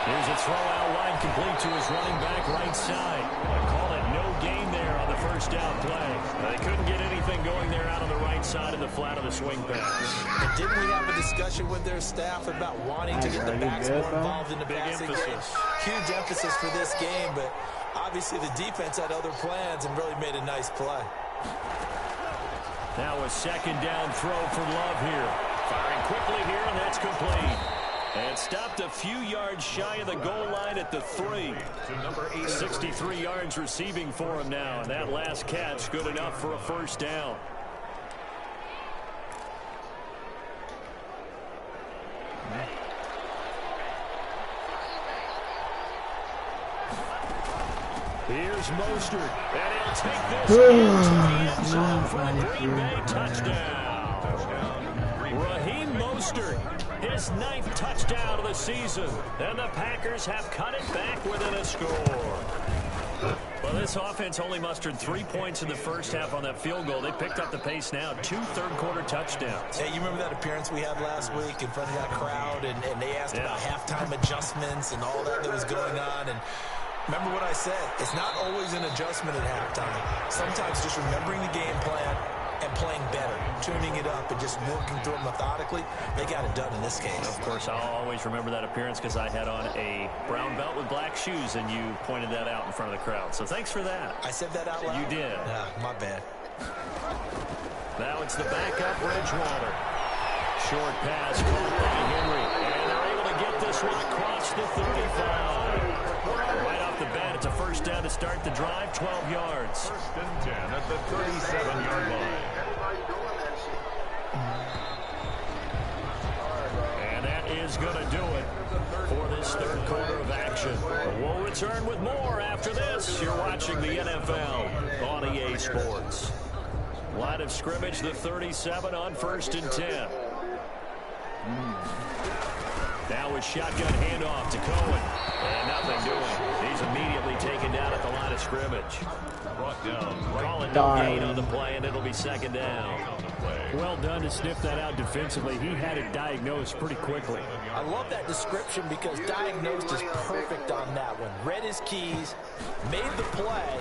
Here's a throw out wide, complete to his running back right side. I call it no gain there on the first down play. They couldn't get anything going there out on the right side of the flat of the swing pass. But didn't we have a discussion with their staff about wanting to get the backs more involved in the passing game? Huge emphasis for this game, but obviously the defense had other plans and really made a nice play. Now a 2nd down throw for Love here. Firing quickly here, and that's complete. And stopped a few yards shy of the goal line at the 3. 63 yards receiving for him now. And that last catch good enough for a first down. Here's Mostert. And he'll take this into the end zone for a Green Bay touchdown. Raheem Mostert. His 9th touchdown of the season. And the Packers have cut it back within a score. Well, this offense only mustered 3 points in the first half on that field goal. They picked up the pace now. 2 third-quarter touchdowns. Hey, you remember that appearance we had last week in front of that crowd? And they asked about halftime adjustments and all that was going on. And remember what I said. It's not always an adjustment at halftime. Sometimes just remembering the game plan and playing better, tuning it up, and just working through it methodically. They got it done in this case. Of course, I'll always remember that appearance because I had on a brown belt with black shoes, and you pointed that out in front of the crowd. So thanks for that. I said that out loud? You did. Yeah, my bad. Now it's the backup, Bridgewater. Short pass caught by Henry, and they're able to get this one across the 35. Right off the bat, it's a first down to start the drive, 12 yards. 1st and 10 at the 37-yard line. And that is going to do it for this third quarter of action. We'll return with more after this. You're watching the NFL on EA Sports. Line of scrimmage, the 37 on 1st and 10. Now with shotgun handoff to Cohen. And nothing doing. he's immediately taken down at the line of scrimmage. Brought down. Calling no gain on the play, and it'll be second down. Well done to sniff that out defensively. He had it diagnosed pretty quickly. I love that description because diagnosed is perfect on that one. Read his keys, made the play,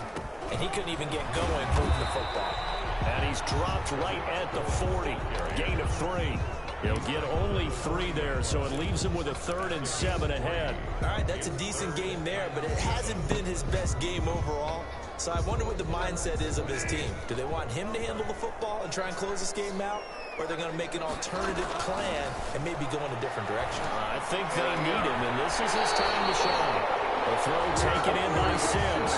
and he couldn't even get going moving the football. And he's dropped right at the 40. Gain of 3. He'll get only 3 there, so it leaves him with a 3rd and 7 ahead. All right, that's a decent game there, but it hasn't been his best game overall. So I wonder what the mindset is of his team. Do they want him to handle the football and try and close this game out? Or are they going to make an alternative plan and maybe go in a different direction? I think they need him, and this is his time to shine. The throw taken in by Sims.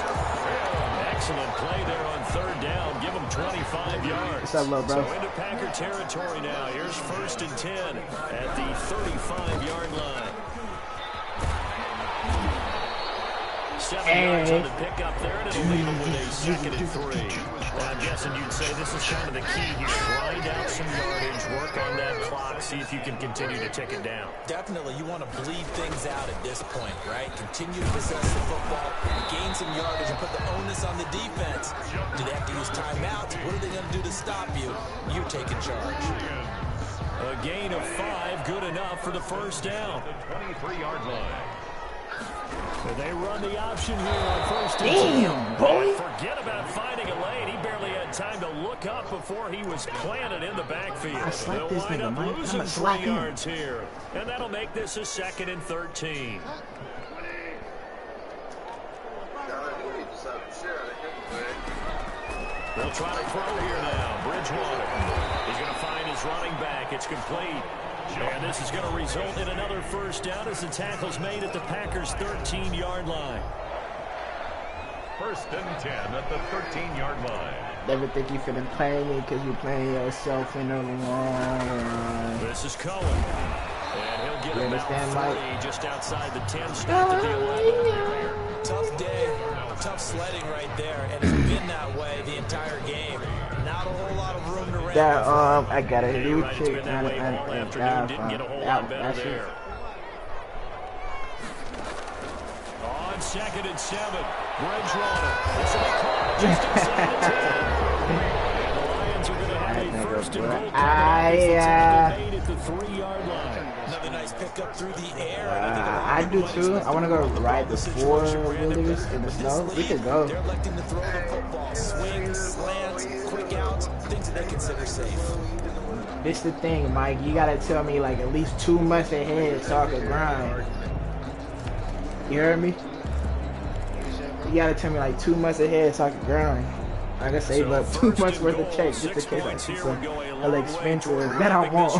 Excellent play there on 3rd down. Give him 25 yards. What's up, bro? So into Packer territory now. Here's 1st and 10 at the 35-yard line. 7 yards on the pickup there, and it'll leave him with a 2nd and 3. I'm guessing you'd say this is kind of the key here. Grind out some yardage, work on that clock, see if you can continue to tick it down. Definitely, you want to bleed things out at this point, right? Continue to possess the football, gain some yardage, and put the onus on the defense. Do they have to use timeouts? What are they going to do to stop you? You taking charge. A gain of 5, good enough for the 1st down. 23-yard line. So they run the option here on 1st and 10. Damn, boy. Forget about finding a lane. He barely had time to look up before he was planted in the backfield. I slapped this They'll wind nigga, up Mike. losing I'ma slap 3 him. yards here. And that'll make this a 2nd and 13. They'll try to throw here now. Bridgewater. He's going to find his running back. It's complete. And this is going to result in another 1st down as the tackle's made at the Packers' 13-yard line. 1st and 10 at the 13-yard line. Never think you finna play me because you playing yourself in the long run. This is Cohen. And he'll get about 40 just outside the 10 stop at the 11. Tough day, tough sledding right there, and it's been that way the entire game. Not a whole lot of room to run. That I got a new Right, it's chick been that way all afternoon. Didn't get a whole lot better there. On 2nd and 7, Bridgewater. This will be caught just inside the 10. The Lions are going to have a 1st and goal coming made at the 3-yard line. Another nice pickup through the air. I do too. I want to go ride the 4 wheelers in the snow. We could go. They're electing to throw the football. Swings, slants, quick outs, things that they consider safe. This the thing, Mike. You gotta tell me like at least 2 months ahead so I can grind. You heard me? You gotta tell me like 2 months ahead so I can grind. I gotta save up 2 months worth of checks just in case I see some other expenses that I want.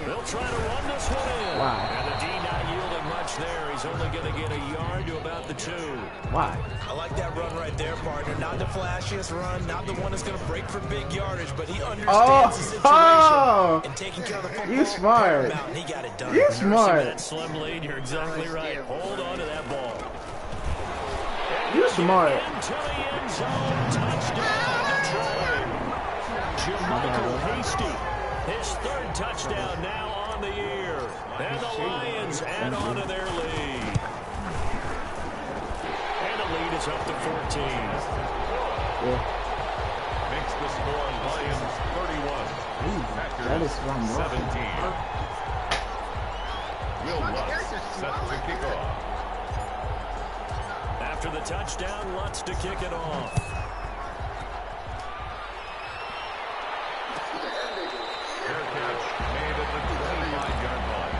They'll try to run this one in. Wow. And the D not yielding much there. He's only going to get a yard to about the 2. Why? I like that run right there, partner. Not the flashiest run, not the one that's going to break for big yardage, but he understands the situation. And taking care of the football. You smart. And he got it done. You smart. That slim lead, you're exactly right. Hold on to that ball. You smart. Into the end zone. Touchdown, Detroit. Jermichael Hasty. His 3rd touchdown now on the year. And the Lions add on to their lead. And the lead is up to 14. Yeah. Makes the score Lions 31. Packers That is fun, bro. 17. Will Lutz set to kick off. After the touchdown, Lutz to kick it off. Fair catch made at the 25-yard line.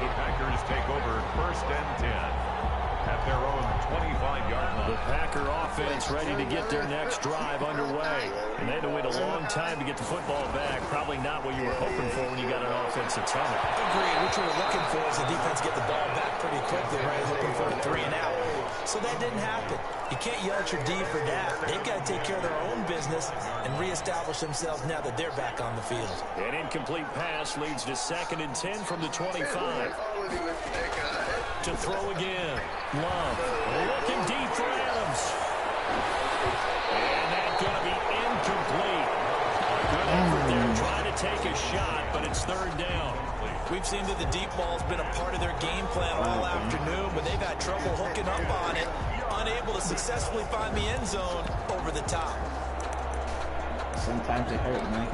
The Packers take over 1st and 10 at their own 25-yard line. The Packer offense ready to get their next drive underway. And they had to wait a long time to get the football back. Probably not what you were hoping for when you got an offensive tunnel. Agreed. What you were looking for is the defense get the ball back pretty quickly, right? Hoping for a 3 and out. So that didn't happen. You can't yell at your D for that. They've got to take care of their own business and reestablish themselves now that they're back on the field. An incomplete pass leads to 2nd and 10 from the 25. To throw again. Love looking deep for Adams. And that's going to be incomplete. Good effort there trying to take a shot, but it's 3rd down. We we've seen that the deep ball's been a part of their game plan all afternoon, but they've had trouble hooking up on it, unable to successfully find the end zone over the top. Sometimes it hurt, man.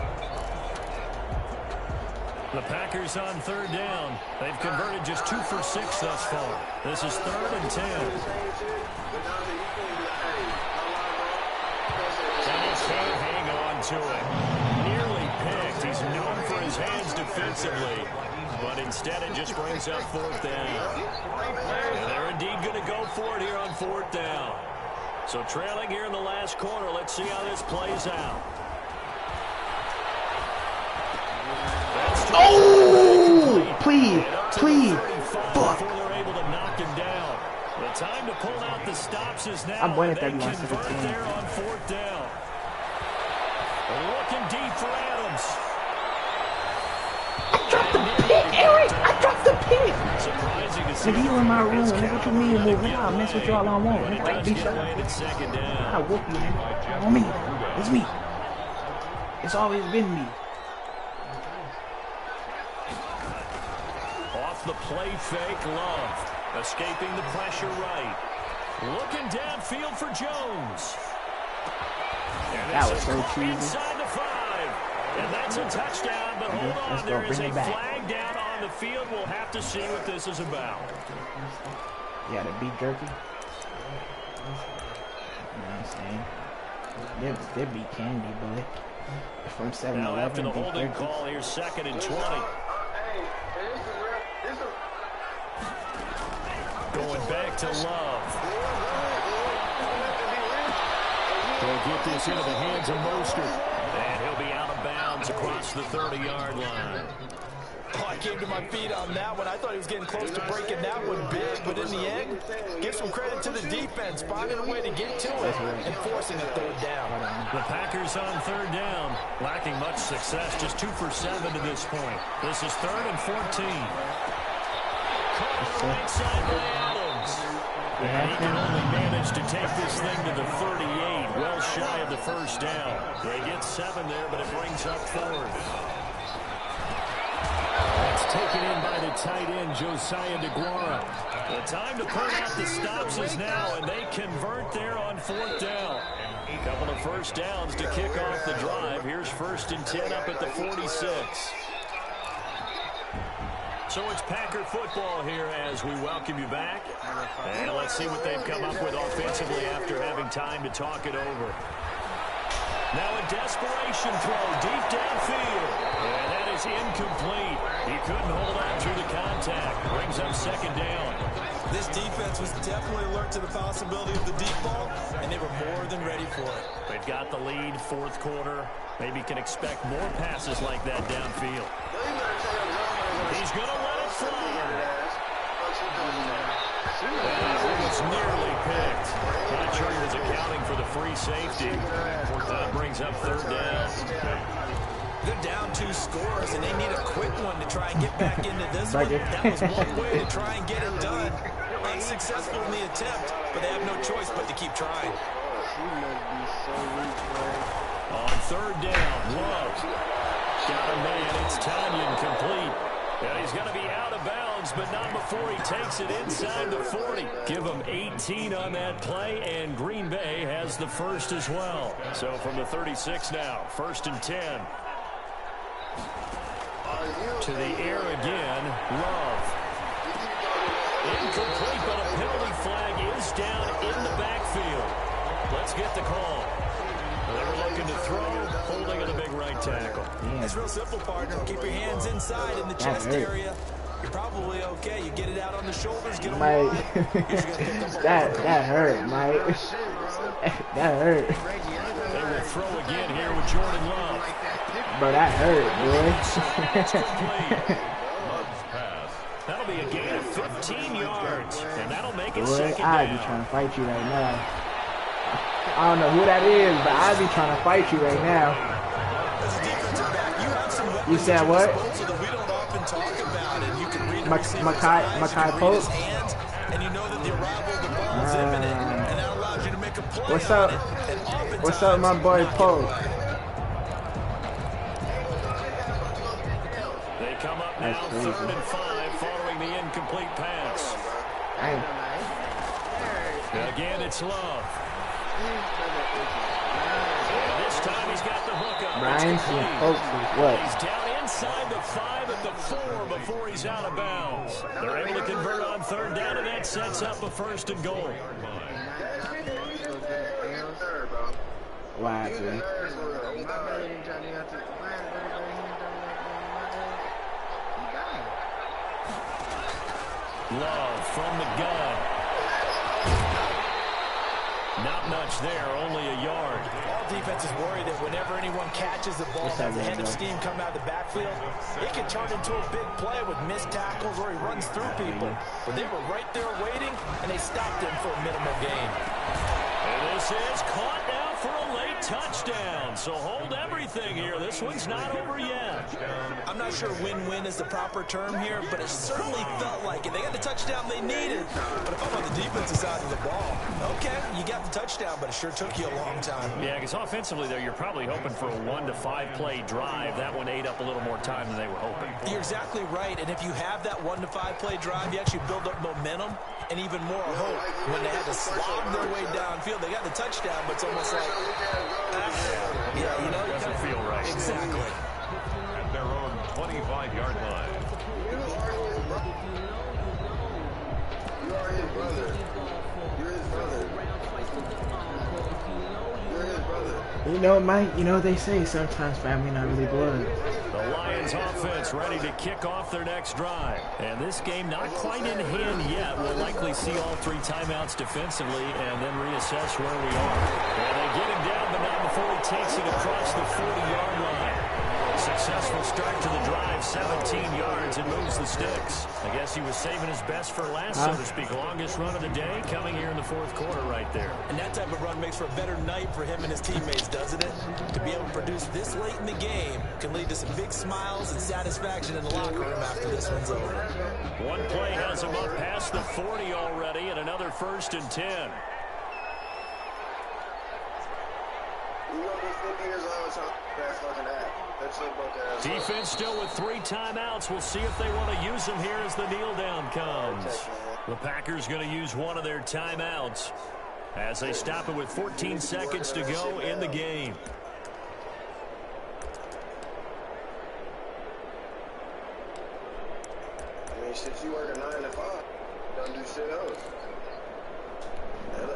The Packers on third down. They've converted just 2 for 6 thus far. This is 3rd and 10. And he can't hang on to it. Nearly picked. He's known for his hands defensively, but instead it just brings up 4th down. And they're indeed going to go for it here on 4th down. So trailing here in the last quarter. Let's see how this plays out. Oh! Please, please. Fuck. Before they're able to knock him down. The time to pull out the stops is now. I'm winning They 31-17. convert there on 4th down. Looking deep for Adams. I dropped the pick, Eric. I dropped the pick. Surprising to see. Nigga, you in my room. Nigga, what you mean move? I'll mess with y'all all I want. Nigga, like, be shut up. Second down. I'll whoop you, nigga. On me. It's me. It's always been me. Off the play fake, Love. Escaping the pressure right. Looking downfield for Jones. That was so cheesy. Inside the 5. And that's a touchdown, but hold on. There is a flag down on the field. We'll have to see what this is about. Yeah, the beef jerky. You know what I'm saying? They're beef candy, boy. From 7-Eleven. Now after the holding call, here's 2nd and 20. Going back to Love. They'll get this into the hands of Mostert. And he'll be out of bounds across the 30-yard line. Oh, I came to my feet on that one. I thought he was getting close to breaking that one big, but in the end, give some credit to the defense, finding a way to get to it and forcing a 3rd down. The Packers on 3rd down, lacking much success, just 2 for 7 to this point. This is 3rd and 14. Caught right side by Adams. And he can only manage to take this thing to the 38, well shy of the 1st down. They get 7 there, but it brings up 4th. That's taken in by the tight end, Josiah DeGuara. The time to put out the stops is now, and they convert there on 4th down. A couple of 1st downs to kick off the drive. Here's 1st and 10 up at the 46. So it's Packer football here as we welcome you back. And let's see what they've come up with offensively after having time to talk it over. Now a desperation throw deep downfield. And that is incomplete. He couldn't hold on through the contact. Brings up 2nd down. This defense was definitely alert to the possibility of the deep ball, and they were more than ready for it. They've got the lead, 4th quarter. Maybe can expect more passes like that downfield. He's going to let it fly. That was nearly picked. Not sure he was accounting for the free safety. That brings up 3rd down. They're down 2 scores, and they need a quick one to try and get back into this one. That was one way to try and get it done. Unsuccessful in the attempt, but they have no choice but to keep trying. On 3rd down, Love. Got a man. It's Tanyan complete. And he's going to be out of bounds, but not before he takes it inside the 40. Give him 18 on that play, and Green Bay has the 1st as well. So from the 36 now, 1st and 10. To the air again, Love. Incomplete, but a penalty flag is down in the backfield. Let's get the call. They were looking to throw, holding at a big right tackle. It's real simple, partner. Keep your hands inside in the chest area. You're probably okay. You get it out on the shoulders, get Mike, that hurt, Mike. That hurt. They will throw again here with Jordan Love. Bro, that hurt, boy. That'll be a gain of 15 yards, and that'll make it boy, 2nd down. I'd be trying to fight you right now. I don't know who that is, but I'd be trying to fight you right now. You said what? Makai Pope? What's up? What's up, my boy Pope? They come up Now 3rd and 5 following the incomplete pass. Again, it's Love. And this time he's got the hook up. Brian, what? He's down inside the 5 at the 4 before he's out of bounds. They're able to convert on 3rd down, and that sets up a 1st and goal. Why, actually? Love from the gun. Not much there, only a yard. All defenses worry that whenever anyone catches the ball, has a head of steam come out of the backfield, it can turn into a big play with missed tackles or he runs through people. But they were right there waiting, and they stopped him for a minimal gain. And this is caught now for a late touchdown. So hold everything here. This one's not over yet. I'm not sure win-win is the proper term here, but it certainly felt like it. They got the touchdown they needed. But if I'm on the defensive side of the ball, okay, you got the touchdown, but it sure took you a long time. Yeah, because offensively, though, you're probably hoping for a 1 to 5 play drive. That one ate up a little more time than they were hoping. You're exactly right, and if you have that 1 to 5 play drive, you actually build up momentum and even more hope. When they had to slog their way downfield, they got the touchdown, but it's almost like, yeah, you know, it doesn't feel right. Exactly. At their own 25-yard line. You are his brother. You're his brother. You're his brother. You know, Mike, you know they say sometimes family not really blood. The Lions offense ready to kick off their next drive. And this game not quite in hand yet. We'll likely see all 3 timeouts defensively and then reassess where we are. And they get him down, but not before he takes it across the 40-yard line. Successful start to the drive, 17 yards, and moves the sticks. I guess he was saving his best for last, so to speak. Longest run of the day coming here in the 4th quarter right there. And that type of run makes for a better night for him and his teammates, doesn't it? To be able to produce this late in the game can lead to some big smiles and satisfaction in the locker room after this one's over. One play has him up past the 40 already, and another 1st and 10. You're going to be 50 years old, so that's fucking that. Defense still with 3 timeouts. We'll see if they want to use them here as the kneel down comes. The Packers going to use one of their timeouts as they stop it with 14 seconds to go in the game. I mean, shit, you work a 9 to 5. Don't do shit else.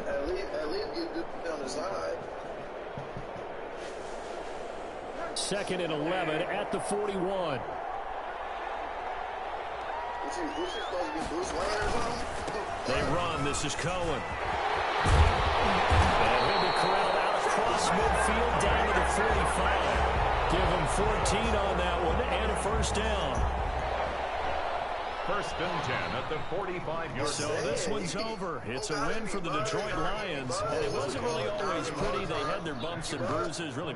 At least get good on the side. 2nd and 11 at the 41. Which is supposed to be Bruce Wayne or something? They run. This is Cohen. And he'll be corralled out across midfield down to the 45. Give him 14 on that one and a 1st down. 1st and 10 at the 45-yard line. So this one's over. It's a win for the Detroit Lions. And it wasn't really always pretty. They had their bumps and bruises. Really.